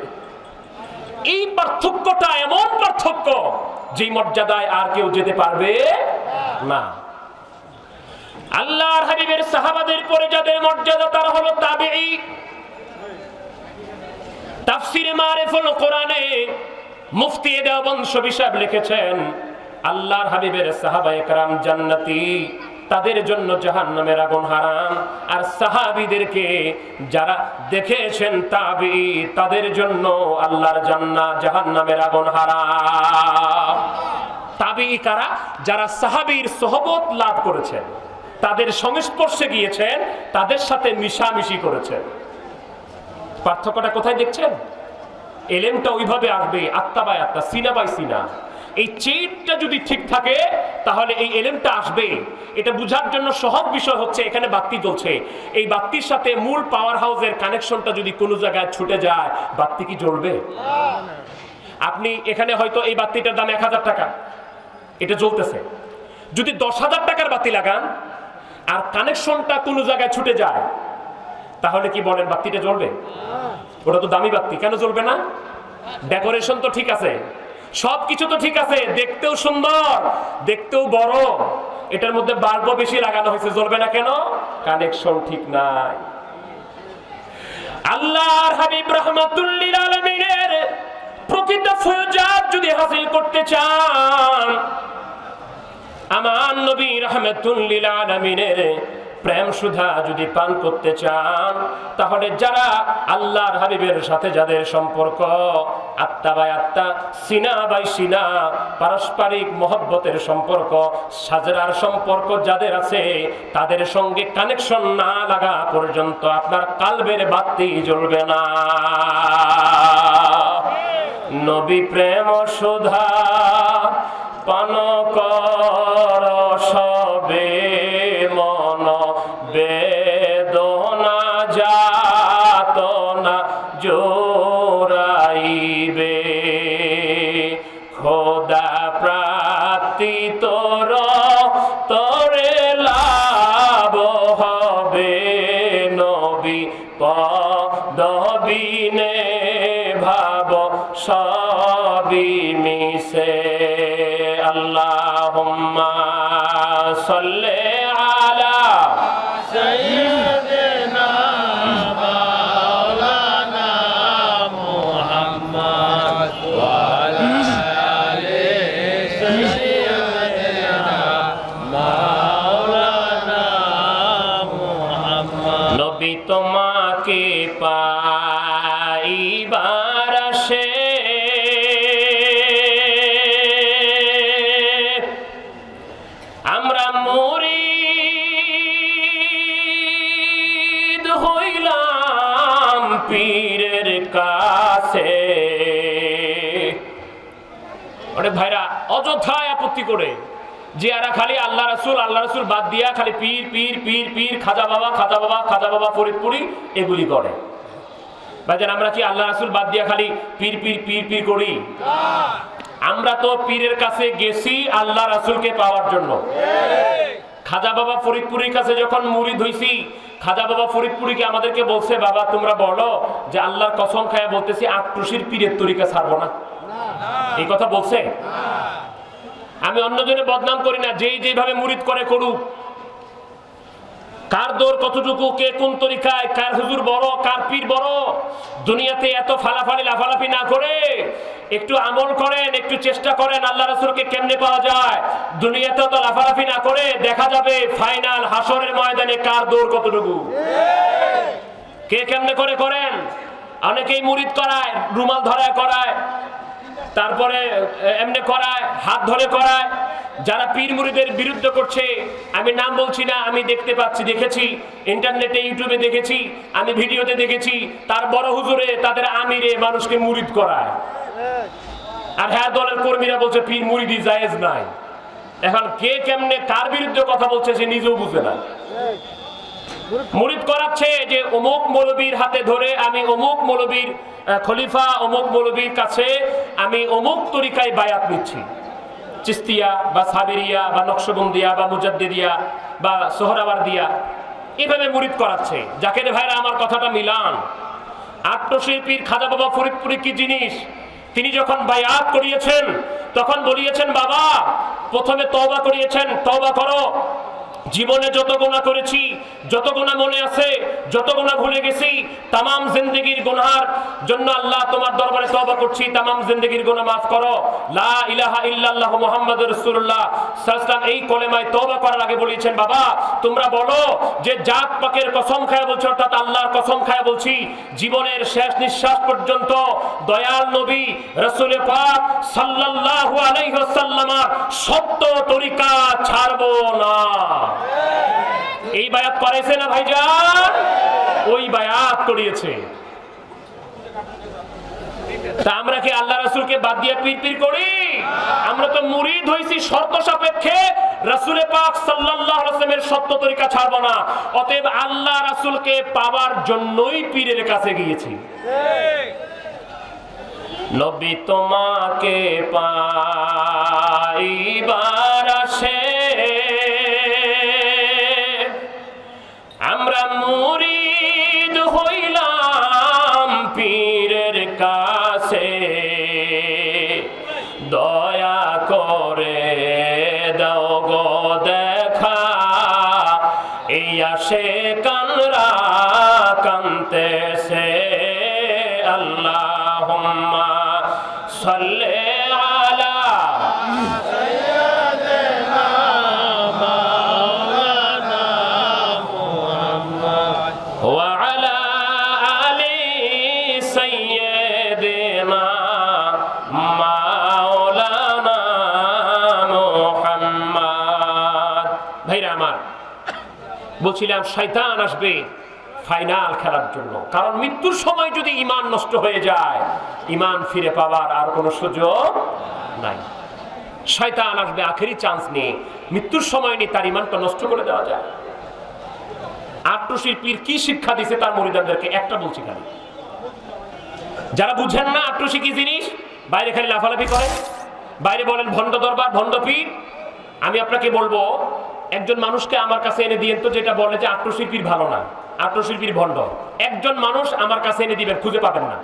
এই পার্থক্যটা এমন পার্থক্য যে মর্যাদায় আর কেউ যেতে পারবে না। আল্লাহর হাবিবের সাহাবাদের পরে যাদের মর্যাদা তারা হলো তাবেঈ। তাফসীরে মারিফুল কোরআনে মুফতি দেওবন্দ শফি সাহেব লিখেছেন, আল্লাহর হাবিবের সাহাবায়ে কেরাম জান্নাতি, তাদের জন্য জাহান্নামের আগুন হারাম। আর সাহাবীদেরকে যারা দেখেছেন তাবেঈ, তাদের জন্য আল্লাহর জান্নাত, জাহান্নামের আগুন হারাম। তাবেঈ কারা? যারা সাহাবীর সোহবত লাভ করেছেন, তাদের সংস্পর্শে গিয়েছেন, তাদের সাথে মিশামিশি করেছেন। পার্থক্যটা কোথায় দেখছেন? এলেমটা ওইভাবে আসবে, আত্মা বাই আত্মা, সিনা বাই সিনা। এই চেইনটা যদি ঠিক থাকে তাহলে এই এলেমটা আসবে। এটা বোঝার জন্য সহজ বিষয় হচ্ছে, এখানে বাতি জ্বলছে, এই বাতির সাথে মূল পাওয়ার হাউসের কানেকশনটা যদি কোনো জায়গায় ছুটে যায়, বাতি কি জ্বলবে? আপনি এখানে হয়তো এই বাতিটার দাম 1000 টাকা, এটা জ্বলতেছে। যদি 10,000 টাকার বাতি লাগান আর কানেকশনটা কোনো জায়গায় ছুটে যায়, তাহলে কি বলেন বাতিটা জ্বলবে? ওটা তো দামি বাতি, কেন জ্বলবে না? ডেকোরেশন তো ঠিক আছে, সবকিছু তো ঠিক আছে, দেখতেও সুন্দর, দেখতেও বড়, এটার মধ্যে বাল্বও বেশি লাগানো হয়েছে, জ্বলবে না কেন? কানেকশন ঠিক নাই। আল্লাহর হাবিব রাহমাতুল লিল আলামিনের প্রকৃত ফয়জাত যদি হাসিল করতে চান, আমার নবী রাহমাতুল লিল আলামিনের প্রেম সুধা যদি পান করতে চান, তাহলে যারা আল্লাহর হাবিবের সাথে যাদের সম্পর্ক আত্মা বাই আত্মা, সিনা বাই সিনা, পারস্পরিক মহব্বতের সম্পর্ক, সাজরার সম্পর্ক যাদের আছে, তাদের সঙ্গে কানেকশন না লাগা পর্যন্ত আপনার কালবের বাতি জ্বলবে না। নবী প্রেম সুধা পান কর সবে মন, বেদনা যাতনা জোরাইবে, খোদা প্রাপ্তি তোর তোরে লাভ হবে, নবী পদবিনে ভাব সবই মিশে। আল্লাহুম্মা সাল্লি আলা সাইয়্যিদিনা মাওলানা মুহাম্মদ ওয়া আলা আলি সাইয়্যিদিনা মাওলানা মুহাম্মদ। নবী তোমাকে পাইবার আশে আমরা মুরিদ হইলাম পীরের কাছে। অনেক ভাইরা অযথায় আপত্তি করে যে এরা খালি আল্লাহ রাসূল বাদ দিয়া খালি পীর পীর পীর পীর, খাজা বাবা খাজা বাবা খাজা বাবা, ফরিদপুরি এগুলি করে। ভাইজান, আমরা কি আল্লাহ রাসূল বাদ দিয়া খালি পীর পীর পীর পীর করি? আমরা তো পীরের কাছে গেছি আল্লাহ রাসূলকে পাওয়ার জন্য। খাজা বাবা ফরিদপুরির কাছে যখন মুরিদ হইছি, খাজা বাবা ফরিদপুরিকে আমাদেরকে বলছে, বাবা তোমরা বলো যে আল্লাহর কসম খায়া বলতেছি আটটুসির পীরের তরিকা ছাড়বো না। এই কথা বলছে? আমি অন্যজনে বদনাম করি না, যেই যেভাবে মুরিদ করে করুক। কার দৌড় কতটুকু, কে কোন তরিকায়, কার হুজুর বড়, কার পীর বড়, দুনিয়াতে এত ফালাফালি লাফালাফি না করে একটু আমল করেন, একটু চেষ্টা করেন আল্লাহ রাসূলকে কেমনে পাওয়া যায়। দুনিয়াতে তো লাফালাফি না করে দেখা যাবে ফাইনাল হাসরের ময়দানে কার দৌড় কতটুকু। কে কেমনে করে করেন? অনেকেই মুরিদ করায়, রুমাল ধরায় করায়, তারপরে এমনি করায়, হাত ধরে করায়। যারা পীর মুরিদের বিরুদ্ধে করছে, আমি নাম বলছি না, আমি দেখতে পাচ্ছি, দেখেছি ইন্টারনেটে, ইউটিউবে দেখেছি, আমি ভিডিওতে দেখেছি, তার বড় হুজুরে তাদের আমিরে মানুষকে মুরিদ করায়। আর হ্যাঁ, দলের কর্মীরা বলছে পীর মুরিদি জায়েজ নাই। এখন কে কেমনে কার বিরুদ্ধে কথা বলছে সে নিজেও বুঝে না। মুরিদ করাচ্ছে যে অমুক মৌলবীর হাতে ধরে আমি অমুক মৌলবীর খলিফা, অমুক মৌলবীর কাছে আমি অমুক তরিকায় বায়াত নিচ্ছি, চিস্তিয়া বা সাবেরিয়া বা নকশবন্দিয়া বা মুজাদ্দিদিয়া বা সোহরাওয়ার্দিয়া, এভাবে মুরিদ করাচ্ছে। যাকে রে ভাইরা আমার কথাটা মিলান, আত্মশিল্পীর খাজা বাবা ফরিদপুরি কি জিনিস? তিনি যখন বায়াত করিয়েছেন তখন বলিয়েছেন, বাবা প্রথমে তওবা করিয়েছেন, তওবা করো, জীবনে যত গুনাহ করেছি, যত গুনাহ মনে আছে, যত গুনাহ ভুলে গেছি, তামাম জিন্দেগির গুনাহের জন্য আল্লাহ তোমার দরবারে তওবা করছি, তামাম জিন্দেগির গুনাহ maaf করো। লা ইলাহা ইল্লাল্লাহু মুহাম্মাদুর রাসূলুল্লাহ সাল্লাল্লাহু আলাইহি ওয়াসাল্লাম এই কলেমায় তওবা করার আগে বলেছেন, বাবা তোমরা বলো যে জাত পাকের কসম খায় বলছি, অর্থাৎ আল্লাহর কসম খায় বলছি, জীবনের শেষ নিঃশ্বাস পর্যন্ত দয়াল নবী রাসূল পাক সাল্লাল্লাহু আলাইহি ওয়াসাল্লামের সত্য তরিকা ছাড়বো না। এই বায়াত করেছে না ভাইজান? ওই বায়াত করিয়েছে। তা আমরা কি আল্লাহ রাসূলকে বাদ দিয়ে পীর করি? আমরা তো মুরিদ হইছি শর্ত সাপেক্ষে, রাসূল পাক সাল্লাল্লাহু আলাইহি ওয়াসাল্লামের সত্য তরিকা ছাড়ব না। অতএব আল্লাহ রাসূলকে পাওয়ার জন্যই পীরের কাছে গিয়েছি। নবী তোমাকে পাইবার আসে আমরা মুরিদ হইলাম পীরের কাছে, দয়া করে দাও গো দেখা, এই আসে কানরা কানতেছে। আল্লাহুম্মা সাল্লি আলা বলছিলাম শয়তান আসবে ফাইনাল খেলার জন্য। কারণ মৃত্যুর সময় যদি ঈমান নষ্ট হয়ে যায়, ঈমান ফিরে পাওয়ার আর কোনো সুযোগ নাই। শয়তান আসবে আখেরি চান্স নিয়ে, মৃত্যুর সময় নিয়ে তার ঈমানটা নষ্ট করে দেওয়া যায়। আট্টশির পীর কি শিক্ষা দিছে তার মুরিদানদেরকে একটা বলছি খালি, যারা বুঝেন না আট্টশি কি জিনিস, বাইরে খালি লাফালাফি করে, বাইরে বলেন ভণ্ড দরবার, ভণ্ড পীর। আমি আপনাকে বলবো, একজন মানুষকে আমার কাছে এনে দিয়েন তো যেটা বলে যে আট্টশিল্পীর ভালো না, আট্টশিল্পীর ভণ্ড, একজন মানুষ আমার কাছে এনে দিবেন, খুঁজে পাবেন না।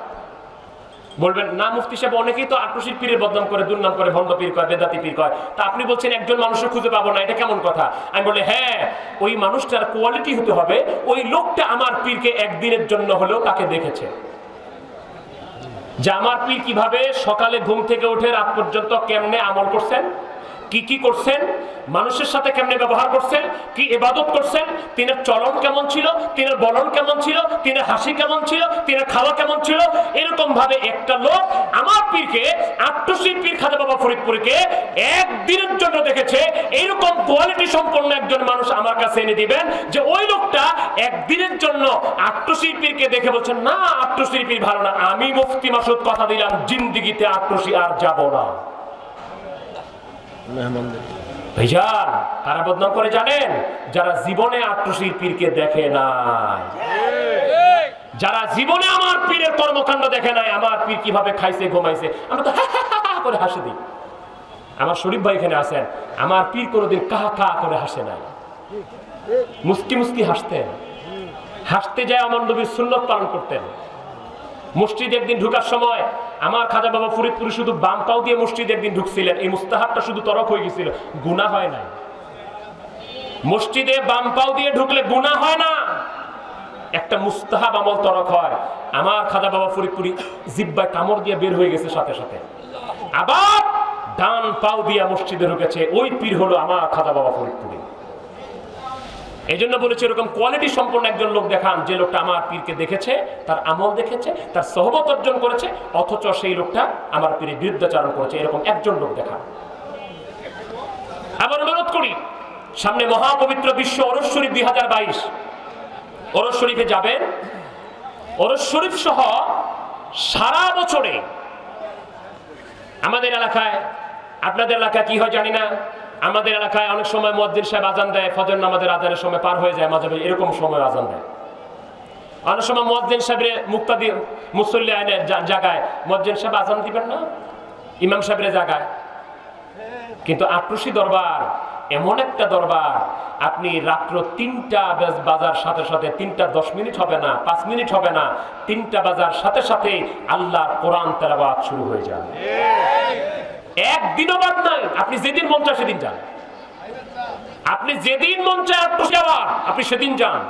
বলবেন না মুফতি সাহেব অনেকেই তো আট্টশিল্পীর বদনাম করে, দুর্নাম করে, ভণ্ড পীর কয়, বেদাতি পীর কয়, তা আপনি বলছেন একজন মানুষও খুঁজে পাবো না, এটা কেমন কথা? আমি বলি হ্যাঁ, ওই মানুষটার কোয়ালিটি হতে হবে, ওই লোকটা আমার পীরকে একদিনের জন্য হলেও তাকে দেখেছে, যে আমার পীর কিভাবে সকালে ঘুম থেকে উঠে রাত পর্যন্ত কেমনে আমল করছেন, কি কি করছেন, মানুষের সাথে কেমনে ব্যবহার করছেন, কি ইবাদত করছেন, তিনের চলন কেমন ছিল, তিনের বলন কেমন ছিল, তিনের হাসি কেমন ছিল, তিনের খাওয়া কেমন ছিল। এরকম ভাবে একটা লোক আমার পীরকে, আট্টশির পীর খাজা বাবা ফরিদপুরকে একদিনের জন্য দেখেছে। এইরকম কোয়ালিটি সম্পন্ন একজন মানুষ আমার কাছে এনে দিবেন, যে ওই লোকটা একদিনের জন্য আট্টশির পীরকে দেখে বলছেন না আট্টশির পীর ভালো না, আমি মুফতি মাসুদ কথা দিলাম জিন্দিগিতে আট্টশি আর যাব না। ভাইজান কারা বদনাম করে জানেন? যারা জীবনে আট্টশির পীরকে দেখে নাই, যারা জীবনে আমার পীরের কর্মকাণ্ড দেখে নাই, আমার পীর কিভাবে খাইছে ঘুমাইছে, আমরা তো করে হাসি দিই। আমার শরীফ ভাই এখানে আছেন, আমার পীর কোনোদিন কাহা কা করে হাসে নাই, মুস্কি মুস্কি হাসতেন, হাসতে যায় আমার নবীর সুন্নত পালন করতেন। মসজিদে একদিন ঢুকার সময় আমার খাজা বাবা ফরিদপুরি শুধু বাম পাও দিয়ে মসজিদে একদিন ঢুকছিলেন, এই মুস্তাহাবটা শুধু তরক হয়ে গেছিল, গুনাহ হয় নাই। মসজিদে বাম পাও দিয়ে ঢুকলে গুনাহ হয় না, একটা মুস্তাহাব আমল তরক হয়। আমার খাজা বাবা ফরিদপুরি জিব্বায় কামড় দিয়ে বের হয়ে গেছে সাথে সাথে, আবার ডান পাও দিয়ে মসজিদে ঢুকেছে। ওই পীর হলো আমার খাজা বাবা ফরিদপুরি। এই জন্য বলেছি এরকম কোয়ালিটি সম্পন্ন একজন লোক দেখান, যে লোকটা আমার পীরকে দেখেছে, তার আমল দেখেছে, তার সহবত অর্জন করেছে, অথচ সেই লোকটা আমার পীরের বিরুদ্ধাচরণ করেছে, এরকম একজন লোক দেখান। আবার অনুরোধ করি, সামনে মহাপবিত্র বিশ্ব ওরস শরীফ 2022, ওরস শরীফে যাবেন। ওরস শরীফ সহ সারা বছরে আমাদের এলাকায়, আপনাদের এলাকায় কি হয় জানি না, আমাদের এলাকায় অনেক সময় মুয়াজ্জিন সাহেব আজান দেয়, ফজর নামাজের আজানের সময় পার হয়ে যায়, মাঝে মাঝে এরকম সময় আজান দেয়। অনেক সময় মুয়াজ্জিন সাহেবের মুক্তাদি মুসল্লি আইনের জায়গায় মুয়াজ্জিন সাহেব আজান দিবেন না, ইমাম সাহেবের জায়গায়। কিন্তু আটরশি দরবার এমন একটা দরবার, আপনি রাত্র 3টা বাজার সাথে সাথে, 3টা 10 মিনিট হবে না, 5 মিনিট হবে না, 3টা বাজার সাথে সাথে আল্লাহর কোরআন তেলাওয়াত শুরু হয়ে যাবে। একদিনও বাদ নাই, আপনি যেদিন মন চায় সেদিন যান, আপনি যেদিন মন চায় আটরশি আবার আপনি সেদিন যান।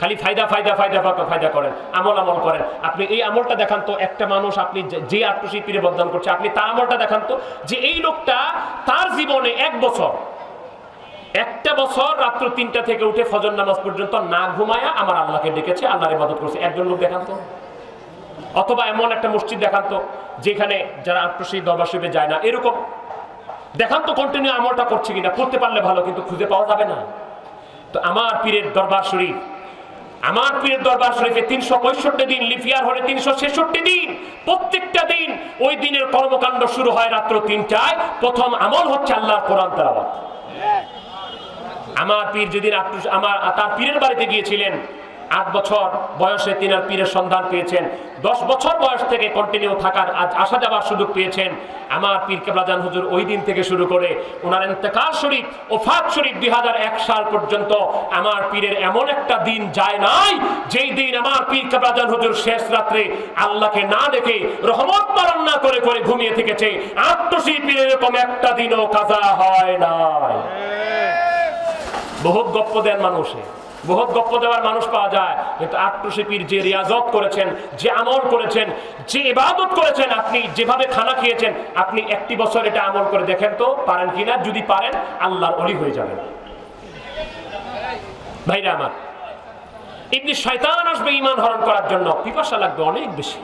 খালি ফায়দা ফায়দা ফায়দা ফায়দা করেন, আমল করেন। আপনি এই আমলটা দেখান তো, একটা মানুষ আপনি যে আটরশি পীরে বদনাম করছে, আপনি তার আমলটা দেখান তো, যে এই লোকটা তার জীবনে একটা বছর রাত্র 3টা থেকে উঠে ফজর নামাজ পর্যন্ত না ঘুমায়া আমার আল্লাহকে ডেকেছে, আল্লাহর ইবাদত করছে। একজন লোক দেখান তো। অথবা এমন একটা মসজিদ দেখান তো যেখানে যারা আটরশি দরবার শরীফে যায় না, এরকম দেখান তো কন্টিনিউ আমলটা করছে কিনা। করতে পারলে ভালো, কিন্তু খুঁজে পাওয়া যাবে না। তো আমার পীরের দরবার শরীফে 365 দিন, লিফিয়ার হলে 366 দিন, প্রত্যেকটা দিন ওই দিনের কর্মকাণ্ড শুরু হয় রাত্র 3টায়। প্রথম আমল হচ্ছে আল্লাহর কোরআন তেলাওয়াত। আমার পীর যেদিন তার পীরের বাড়িতে গিয়েছিলেন, 8 বছর বয়সে তিনি পীরের সন্ধান পেয়েছেন। 10 বছর বয়স থেকে কন্টিনিউ থাকার আসা যাওয়ার সুযোগ পেয়েছেন। আমার পীর কেবলাজান হুজুর ওই দিন থেকে শুরু করে ওনার ইন্তেকাল শরীফ, ওফাত শরীফ 2001 সাল পর্যন্ত আমার পীরের এমন একটা দিন যায় নাই যেই দিন আমার পীর কেবলাজান হুজুর শেষ রাত্রে আল্লাহকে না দেখে, রহমত পালন না করে করে ঘুমিয়ে থেকেছে। আটরশি পীরের এরকম একটা দিনও কাজা হয় নাই। বহুত গপ্প দেন মানুষে, বহুত গপ্প দেওয়ার মানুষ পাওয়া যায়, কিন্তু আটরশি পীর যে রিয়াজত করেছেন, যে আমল করেছেন, যে ইবাদত করেছেন, আপনি যেভাবে খানা খেয়েছেন, আপনি একটি বছর এটা আমল করে দেখেন তো পারেন কিনা। যদি পারেন আল্লাহর ওলি হয়ে যাবেন। ভাইরা আমার, ইবলিস শয়তান আসবে ঈমান হরণ করার জন্য, পিপাসা লাগবে অনেক বেশি।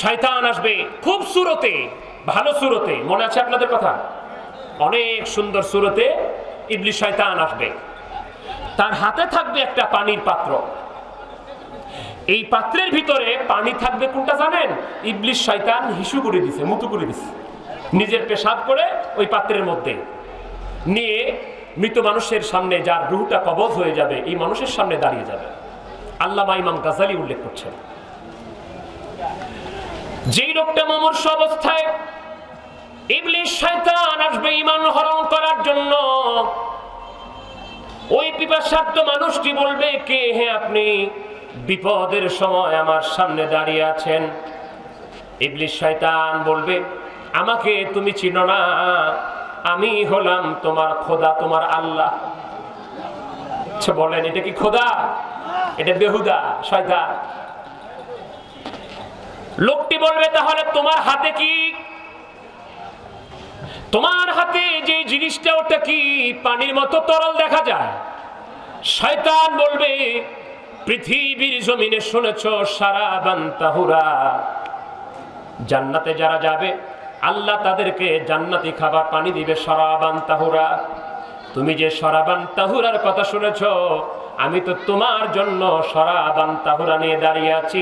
শয়তান আসবে খুব সুরতে, ভালো সুরতে, মনে আছে আপনাদের কথা? অনেক সুন্দর সুরতে ইবলিস শয়তান আসবে। তার হাতে থাকবে একটা পানির পাত্র। এই পাত্রের ভিতরে পানি থাকবে কোনটা জানেন? ইবলিস শয়তান হিসু করে দিছে, মুতু করে দিছে, নিজের পেশাব করে ওই পাত্রের মধ্যে নিয়ে মৃত মানুষের সামনে, যার রুহটা কবজ হয়ে যাবে, এই মানুষের সামনে দাঁড়িয়ে যাবে। আল্লামা ইমাম গাজালি উল্লেখ করছেন, যেই লোকটা মুমূর্ষু অবস্থায় ইবলিস শয়তান আসবে ঈমান হরণ করার জন্য, ওই পিপাসার্ত মানুষটি বলবে, কে হে আপনি? বিপদের সময় আমার সামনে দাঁড়িয়ে আছেন। ইবলিস শয়তান বলবে, আমাকে তুমি চিনো না, আমি হলাম তোমার খোদা, তোমার আল্লাহ। আচ্ছা বলেন, এটা কি খোদা? এটা বেহুদা শয়তান। লোকটি বলবে, তাহলে তোমার হাতে কি? তোমার হাতে যে জিনিসটা, ওটা কি পানির মতো তরল দেখা যায়? শয়তান বলবে, পৃথিবীর জমিনে শুনেছ শারাবান তাহুরা, জান্নাতে যারা যাবে আল্লাহ তাদেরকে জান্নাতি খাবার পানি দিবে শারাবান তাহুরা। তুমি যে শারাবান তাহুরার কথা শুনেছ, আমি তো তোমার জন্য শারাবান তাহুরা নিয়ে দাঁড়িয়ে আছি।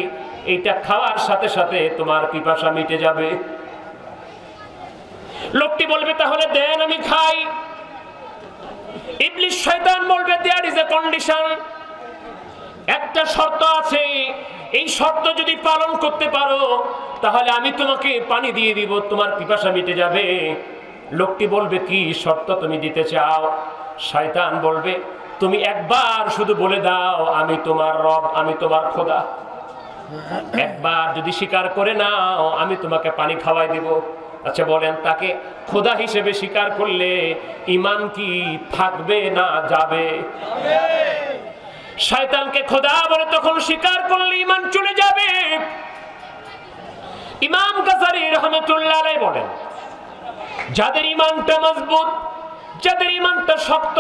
এটা খাওয়ার সাথে সাথে তোমার পিপাসা মিটে যাবে। লোকটি বলবে, তাহলে দেন আমি খাই। ইবলিস শয়তান বলবে, দেয়ার ইজ এ কন্ডিশন, একটা শর্ত আছে, এই শর্ত যদি পালন করতে পারো তাহলে আমি তোমাকে পানি দিয়ে দিব, তোমার পিপাসা মিটে যাবে। লোকটি বলবে, কি শর্ত তুমি দিতে চাও? শয়তান বলবে, তুমি একবার শুধু বলে দাও, আমি তোমার রব, আমি তোমার খোদা। একবার যদি স্বীকার করে নাও, আমি তোমাকে পানি খাওয়াই দিব। আচ্ছা বলেন, তাকে খোদা হিসেবে স্বীকার করলে ঈমান কি থাকবে না যাবে? শয়তানকে খোদা বলে তখন স্বীকার করলে ঈমান চলে যাবে। ইমাম গাজালি রাহমাতুল্লাহ আলাইহি বলেন, যাদের ঈমানটা মজবুত, যাদের ইমানটা শক্ত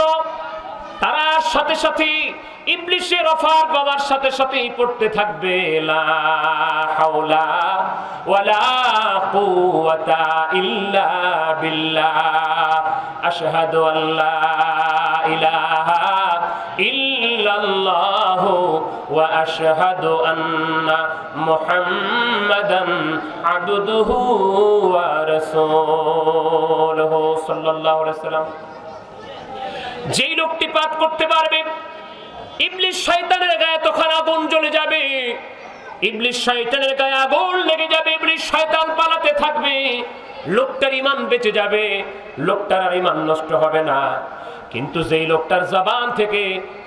তারা সাথে সাথে ইবলিসের অফার বাবার সাথে সাথেই পড়তে থাকবে লা হাওলা ওয়ালা কুওয়াতা ইল্লা বিল্লাহ আশহাদু আল্লা ইলাহা ইল্লাল্লাহ ওয়া আশহাদু আন্না মুহাম্মাদান আবদুহু ওয়া রাসূলুহু সাল্লাল্লাহু আলাইহি ওয়াসাল্লাম। যেই লোকটি পাঠ করতে পারবে ইবলিস শয়তানের গায়ে তখন আগুন জ্বলে যাবে, ইবলিস শয়তানের গায়ে আগুন লেগে যাবে, ইবলিস শয়তান পালাতে থাকবে, লোকটার ঈমান বেঁচে যাবে, লোকটার আর ঈমান নষ্ট হবে না। কিন্তু যেই লোকটার জবান থেকে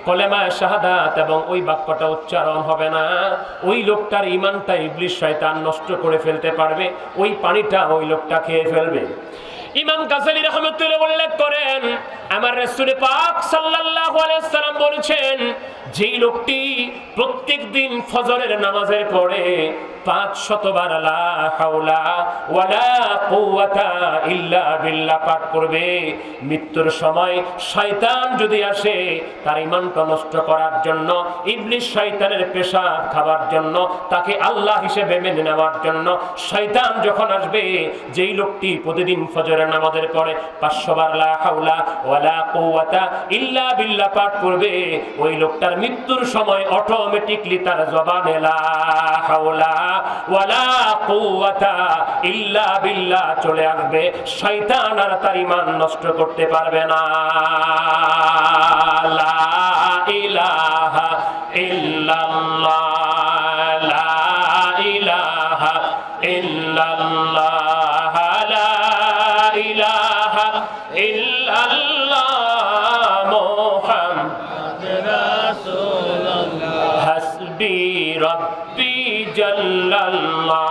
কলেমা শাহাদাত এবং ওই বাক্যটা উচ্চারণ হবে না, ওই লোকটার ঈমানটা ইবলিস শয়তান নষ্ট করে ফেলতে পারবে, ওই পানিটা ওই লোকটা খেয়ে ফেলবে। ইমাম গাজ্জালী রাহমাতুল্লাহ উল্লেখ করেন, আমার রাসূল পাক সাল্লাল্লাহু আলাইহি সাল্লাম বলেছেন, যেই লোকটি প্রত্যেকদিন ফজরের নামাজের পরে 500 বার লা হাওলা ওয়ালা কুওয়াতা ইল্লা বিল্লাহ পাঠ করবে, মৃত্যুর সময় শয়তান যদি আসে তার ঈমানটা নষ্ট করার জন্য, ইবলিস শয়তানের পেশাব খাবার জন্য, তাকে আল্লাহ হিসেবে মেনে নেওয়ার জন্য শয়তান যখন আসবে, যেই লোকটি প্রতিদিন ফজরের নামাজের পরে 500 বার লা হাওলা ওয়ালা কুওয়াতা ইল্লা বিল্লাহ পাঠ করবে, ওই লোকটার মৃত্যুর সময় অটোমেটিকলি তার জবানে লা হাওলা ওয়ালা কুওয়াতা ইল্লা বিল্লাহ চলে আসবে, শয়তান আর তার ঈমান নষ্ট করতে পারবে না। লা ইলাহা ইল্লাল্লাহ, লা ইলাহা ইল্লাল্লাহ, লা ইলাহা ইল্লাল্লাহ মুহাম্মাদুর রাসূলুল্লাহ হাসবি রব্বি জাল্লাল্লাহ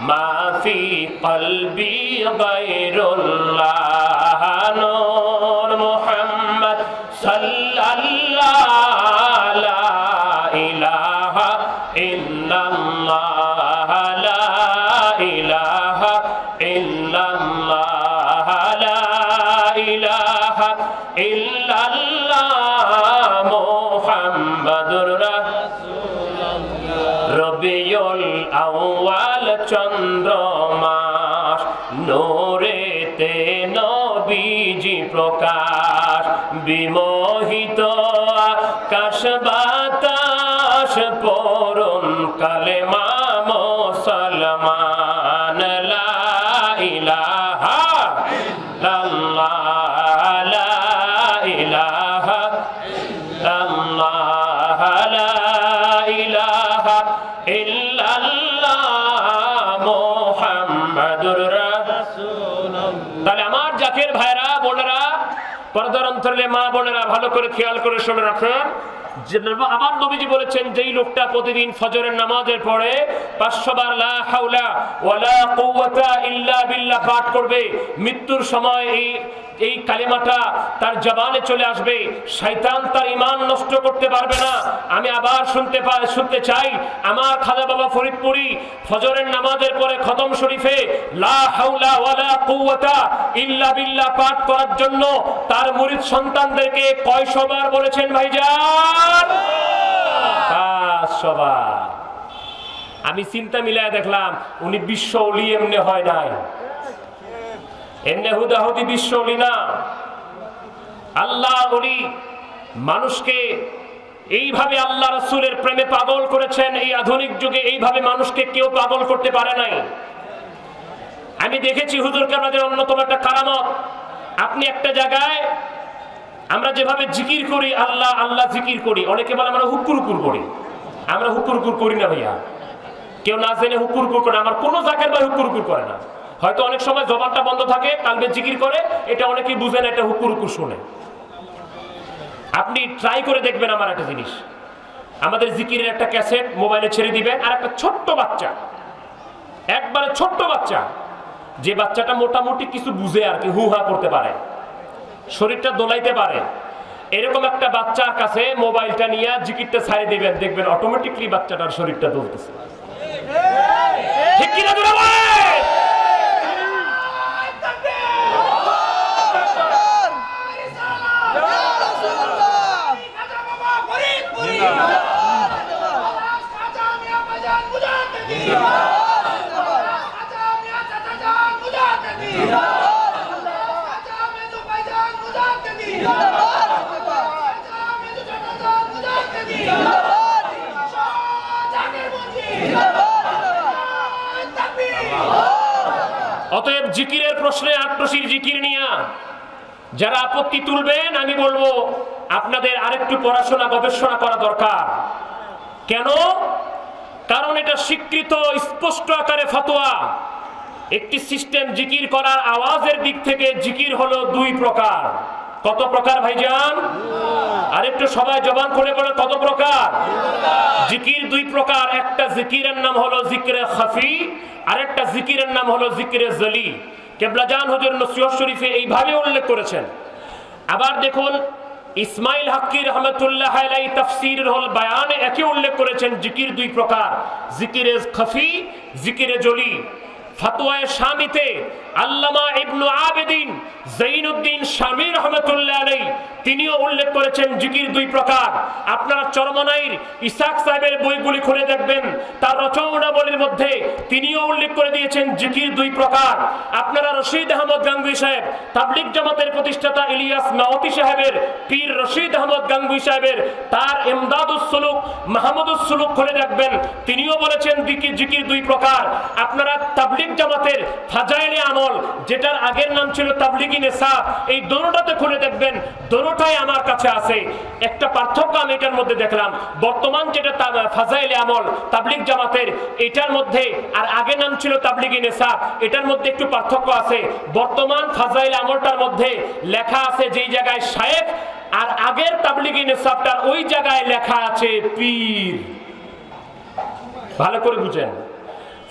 মা ফি কলবি গায়রুল্লাহ নূর মুহাম্মদ সাল্লাল্লাহ লা ইলাহা ইল্লাল্লাহ, লা ইলাহা ইল্লাল্লাহ, লা ইলাহা ইল্লাল্লাহ মুহাম্মাদুর রাসূলুল্লাহ। রবিউল আউয়াল চন্দ্র মাস, নূরেতে নবীজি প্রকাশ, বিমোহিত আকাশ বাতাস, পড়ুন কালেমা মুসলমান, লা ইলাহা ইল্লাল্লাহ, লা ইলাহা ইল্লাল্লাহ, লা ইলাহা ইল্লাল্লাহ মুহাম্মাদুর রাসূলুল্লাহ। তাহলে আমার জাকির ভাইরা বোনেরা, পর্দার অন্তরালে মা বোনেরা ভালো করে খেয়াল করে শুনে রাখেন, আমার নবীজি বলেছেন, যেই লোকটা প্রতিদিন ফজরের নামাজের পরে 500 বার লা হাওলা ওয়ালা কুওয়াতা ইল্লা বিল্লাহ পাঠ করবে, মৃত্যুর সময় এই কালিমাটা তার জবানে চলে আসবে, শয়তান তার ঈমান নষ্ট করতে পারবে না। আমি আবার শুনতে চাই, আমার খাজা বাবা ফরিদপুরি ফজরের নামাজের পরে খতম শরীফে লা হাওলা ওয়ালা কুওয়াতা ইল্লা বিল্লাহ পাঠ করার জন্য তার মুরিদ সন্তানদেরকে কয়শো বার বলেছেন ভাইজান? 500 বার। আমি চিন্তা মিলায় দেখলাম, উনি বিশ্ব ওলি এমনি হয় নাই, এমনি হুদাহুদি বিশ্ব ওলি না। আল্লাহ ওলি মানুষকে এইভাবে আল্লাহ রাসূলের প্রেমে পাগল করেছেন, এই আধুনিক যুগে এইভাবে মানুষকে কেউ পাগল করতে পারে নাই। আমি দেখেছি হুজুরকে আমাদের অন্যতম একটা কারামত, আপনি একটা জায়গায় আমরা যেভাবে জিকির করি, আল্লাহ আল্লাহ জিকির করি, অনেকে বলে আমরা হুকুর করি, আমরা হুকুর করি না ভাইয়া, কেউ না জেনে হুকুর করে, আমার কোনো জাকের ভাই হুকুর করে না। হয়তো অনেক সময় জবানটা বন্ধ থাকে, কালবে জিকির করে, এটা অনেকেই বুঝে না, এটা হুকুর শুনে। আপনি ট্রাই করে দেখবেন আমার একটা জিনিস, আমাদের জিকিরের একটা ক্যাসেট মোবাইলে ছেড়ে দিবেন, আর একটা ছোট্ট বাচ্চা, একবারে ছোট্ট বাচ্চা, যে বাচ্চাটা মোটামুটি কিছু বুঝে আর কি, হু হা করতে পারে, শরীরটা দোলাইতে পারে, এরকম একটা বাচ্চার কাছে মোবাইলটা নিয়ে জিকিরটা ছাড়িয়ে দিবেন, দেখবেন অটোমেটিকলি বাচ্চাটার শরীরটা দোলতেছে। ঠিক কিনা জোরে বলেন? অতএব জিকিরের প্রশ্নে আক্রোশীর জিকির নিয়ে যারা আপত্তি তুলবেন, আমি বলবো আপনাদের আরেকটু পড়াশোনা গবেষণা করা দরকার। কেন? কারণ এটা স্বীকৃত স্পষ্ট আকারে ফতোয়া। একটি সিস্টেম জিকির করার আওয়াজের দিক থেকে জিকির হলো দুই প্রকার। কত প্রকার ভাইজান? আরেকটু সবাই জবান খুলে বলে কত প্রকার? জিকির দুই প্রকার। একটা জিকিরের নাম হলো জিকিরে খাফি, আরেকটা জিকিরের নাম হলো জিকিরে জলি। কেবলাজান হুজুর নসিহত শরীফে এইভাবে উল্লেখ করেছেন। আবার দেখুন ইসমাইল হাক্কি রহমতুল্লাহ আলাইহি তাফসীরুল বায়ানে একই উল্লেখ করেছেন জিকির দুই প্রকার, জিকিরে খাফি, জিকিরে জলি। ফতোয়ায়ে শামিতে আল্লামা ইবনু আবেদিন জৈনুদ্দিন শামী রহমতুল্লাহ আলাইহি তিনিও উল্লেখ করেছেন জিকির দুই প্রকার। আপনারা চরমনাইর ইসাক সাহেবের বইগুলি খুলে দেখবেন, তার রচনাবলীর মধ্যে তিনিও উল্লেখ করে দিয়েছেন জিকির দুই প্রকার। আপনারা রশিদ আহমদ গাঙ্গুই সাহেব, তাবলিগ জামাতের প্রতিষ্ঠাতা ইলিয়াস নাওতি সাহেবের, পীর রশিদ আহমদ গাঙ্গুই সাহেবের তার ইমদাদুস সুলুক, মাহমুদুস সুলুক খুলে দেখবেন, তিনিও বলেছেন জিকির দুই প্রকার। আপনারা তাবলিগ জামাতের ফাজাইলে আমল, যেটার আগের নাম ছিল তাবলিগি নিসাব, এই দোনোটাতে খুলে দেখবেন, দোনোটাই আমার কাছে আছে। একটা পার্থক্য আমি এটার মধ্যে দেখলাম, বর্তমান যেটা ফাজাইলে আমল তাবলিগ জামাতের, এটার মধ্যে আর আগের নাম ছিল তাবলিগি নিসাব, এটার মধ্যে একটু পার্থক্য আছে। বর্তমান ফাজাইলে আমলটার মধ্যে লেখা আছে যেই জায়গায় শায়েখ, আর আগের তাবলিগি নিসাবটার ওই জায়গায় লেখা আছে পীর। ভালো করে বুঝেন,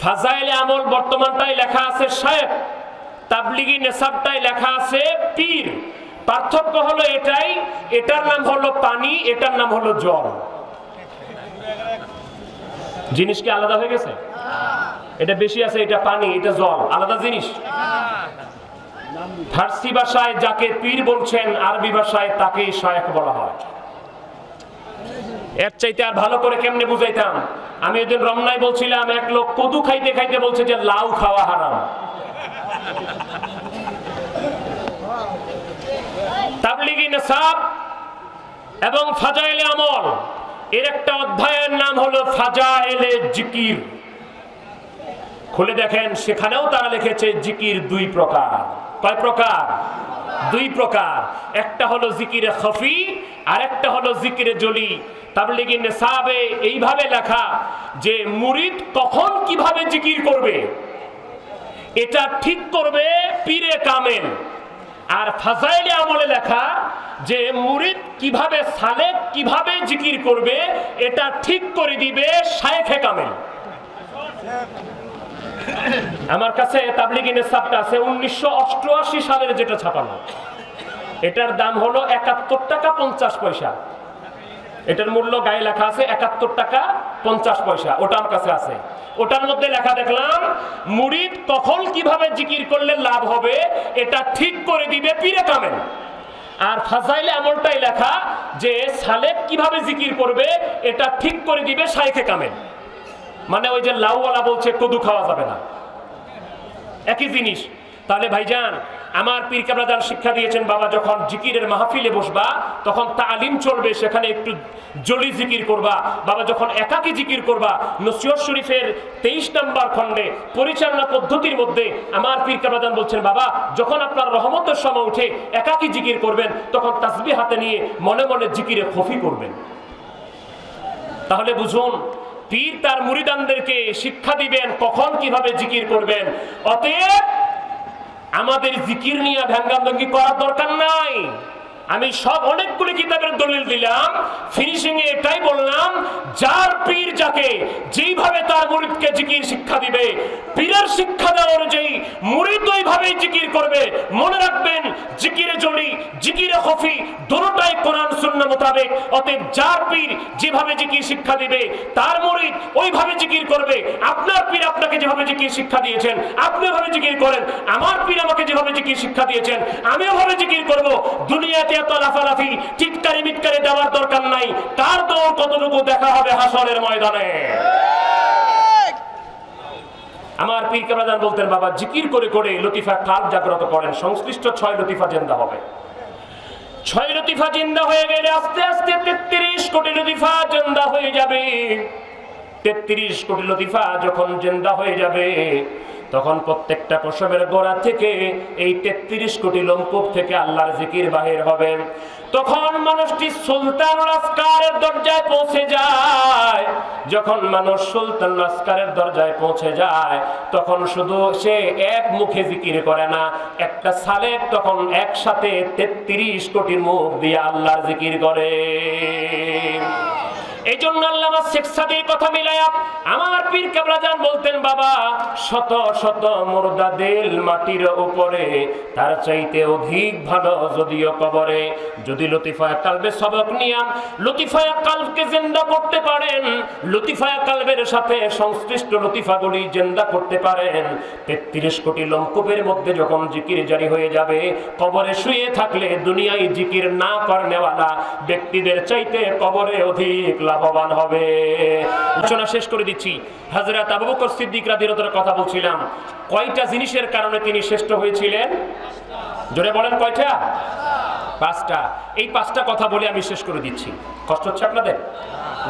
ফাজাইলে আমল বর্তমানটাই লেখা আছে শায়েখ, তাবলিগি নিসাবটাই লেখা আছে পীর। পার্থক্য হলো এটাই, এটার নাম হলো পানি, এটার নাম হলো জল। জিনিস কি আলাদা হয়ে গেছে? এটা বেশি আছে, এটা পানি, এটা জল, আলাদা জিনিস। ফার্সি ভাষায় যাকে পীর বলছেন, আরবি ভাষায় তাকে শায়েখ বলা হয়। এর চাইতে আর ভালো করে কেমনে বুঝাইতাম? আমি ওইদিন রমনায় বলছিলাম, এক লোক কদু খাইতে খাইতে বলছে যে লাউ খাওয়া হারাম। তাবলিগি নিসাব এবং ফাজাইলে আমল এর একটা অধ্যায়ের নাম হলো ফাজাইলে জিকির। খুলে দেখেন, সেখানেও তারা লিখেছে জিকির দুই প্রকার। কয় প্রকার? দুই প্রকার। একটা হলো জিকিরে খাফি, আর একটা হলো জিকিরে জলি। তাবলিগি নিসাবে এইভাবে লেখা যে মুরিদ কখন কিভাবে জিকির করবে এটা ঠিক করবে পীরে কামেল। আর ফাজাইলে আমলে লেখা যে মুরিদ কিভাবে সালেক কিভাবে জিকির করবে এটা ঠিক করে দিবে শায়েখে কামেল। আমার কাছে তাবলিগি নিসাবটা আছে 1988 সালের, যেটা ছাপানো। এটার দাম হলো 71 টাকা 50 পয়সা। এটার মূল্য গায়ে লেখা আছে 71 টাকা 50 পয়সা। ওটা আমার কাছে আছে। ওটার মধ্যে লেখা দেখলাম মুরিদ কখন কিভাবে জিকির করলে লাভ হবে এটা ঠিক করে দিবে পীরে কামেল। আর ফাজাইলে আমলটাই লেখা যে সালেক কিভাবে জিকির করবে এটা ঠিক করে দিবে শায়েখে কামেল। মানে ওই যে লাউওয়ালা বলছে কদু খাওয়া যাবে না, একই জিনিস। তাহলে ভাইজান, আমার পীর কেবলাদান শিক্ষা দিয়েছেন, বাবা যখন জিকিরের মাহফিলে বসবা তখন তালিম চলবে, সেখানে একটু জলি জিকির করবা। বাবা যখন একাকী জিকির করবা, নসিহত শরীফের 23 নম্বর খণ্ডে পরিচালনা পদ্ধতির মধ্যে আমার পীর কেবলাদান বলছেন, বাবা যখন আপনার রহমতের সময় উঠে একাকী জিকির করবেন তখন তাসবিহ হাতে নিয়ে মনে মনে জিকিরে খফি করবেন। তাহলে বুঝুন, পীর তার মুরিদানদেরকে শিক্ষা দিবেন কখন কিভাবে জিকির করবেন। অতএব আমাদের জিকির নিয়ে ভাঙ্গাভাঙ্গি করার দরকার নাই। আমি সব অনেকগুলি কিতাবের দলিল দিলাম, ফিনিশিং এ এটাই বললাম, যার পীর যাকে যেইভাবে তার মুরিদকে জিকির শিক্ষা দিবে, পীরের শিক্ষা দেওয়া অনুযায়ী মুরিদ ওইভাবেই জিকির করবে। মনে রাখবেন, জিকিরে জলি জিকিরে খফি দুটোটাই কোরআন সুন্নাহ মোতাবেক। অতএব যার পীর যেভাবে জিকির শিক্ষা দিবে তার মুরিদ ওইভাবে জিকির করবে। আপনার পীর আপনাকে যেভাবে জিকির শিক্ষা দিয়েছেন আপনি ওইভাবে জিকির করেন, আমার পীর আমাকে যেভাবে জিকির শিক্ষা দিয়েছেন আমি ওইভাবে জিকির করব। দুনিয়াতে এত লাফালাফি টিটকারি মিটকারি দেওয়ার দরকার নাই। কার দৌড় কতটুকু দেখা হবে হাসরের ময়দানে। আমার পীর কেবলাজান বলতেন, বাবা জিকির করে করে লতিফা কাল জাগ্রত করেন, সংশ্লিষ্ট 6 লতিফা জিন্দা হবে। 6 লতিফা জিন্দা হয়ে গেলে আস্তে আস্তে 33 কোটি লতিফা জিন্দা হয়ে যাবে। 33 কোটি লতিফা যখন জিন্দা হয়ে যাবে, তখন প্রত্যেকটা প্রসবের গোড়া থেকে এই 33 কোটি লোমকূপ থেকে আল্লাহর জিকির বাহির হবে। তখন মানুষটি সুলতানুল আসকারের দরজায় পৌঁছে যায়। যখন মানুষ সুলতানুল আসকারের দরজায় পৌঁছে যায়, তখন শুধু সে এক মুখে জিকির করে না, একটা সালেক তখন একসাথে 33 কোটি মুখ দিয়ে আল্লাহর জিকির করে। এই জন্য আল্লামা শেখ সাদির কথা মিলায়া আমার পীর কেবলাজান বলতেন, বাবা শত শত মুর্দা দিল মাটির উপরে, তার চাইতে অধিক ভালো যদিও কবরে। যদি লতিফায়ে কালবে সবক নিয়াম লতিফায়ে কালবকে জিন্দা করতে পারেন, লতিফায়ে কালবের সাথে সংশ্লিষ্ট লতিফাগুলি জিন্দা করতে পারেন, 33 কোটি লোমকূপের মধ্যে যখন জিকির জারি হয়ে যাবে, কবরে শুয়ে থাকলে দুনিয়ায় জিকির না করনেওয়ালা ব্যক্তিদের চাইতে কবরে অধিক লাভবান হবে। আলোচনা শেষ করে দিচ্ছি। হযরত আবু বকর সিদ্দিক রাদিয়াল্লাহু আনহুর কথা বলছিলাম। কয়টা জিনিসের কারণে তিনি শ্রেষ্ঠ হয়েছিলেন? জোরে বলেন কয়টা? 5টা। এই 5টা কথা বলে আমি শেষ করে দিচ্ছি। কষ্ট হচ্ছে আপনাদের?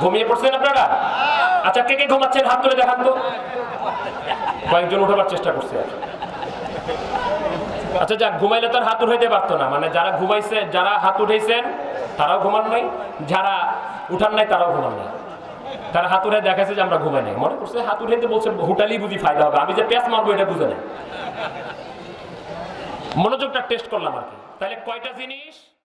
ঘুমিয়ে পড়ছেন আপনারা? আচ্ছা, কে কে ঘুমাচ্ছেন হাত তুলে দেখান তো। কয়েকজন উঠাবার চেষ্টা করছে। আচ্ছা, যা ঘুমাইলে তার হাত উঠাইতে পারতো না, মানে যারা ঘুমাইছে, যারা হাত উঠাইছেন তারাও ঘুমান নাই, যারা উঠান নাই তারাও ঘুমান নাই। তারা হাত উঠে দেখাচ্ছে যে আমরা ঘুমাই নাই, মনে করছে হাত উঠাইতে বলছে হুটালি বুঝি ফায়দা হবে, আমি যে পেঁচ মারবো এটা বুঝে নাই। মনোযোগটা টেস্ট করলাম আর কি। তাহলে কয়টা জিনিস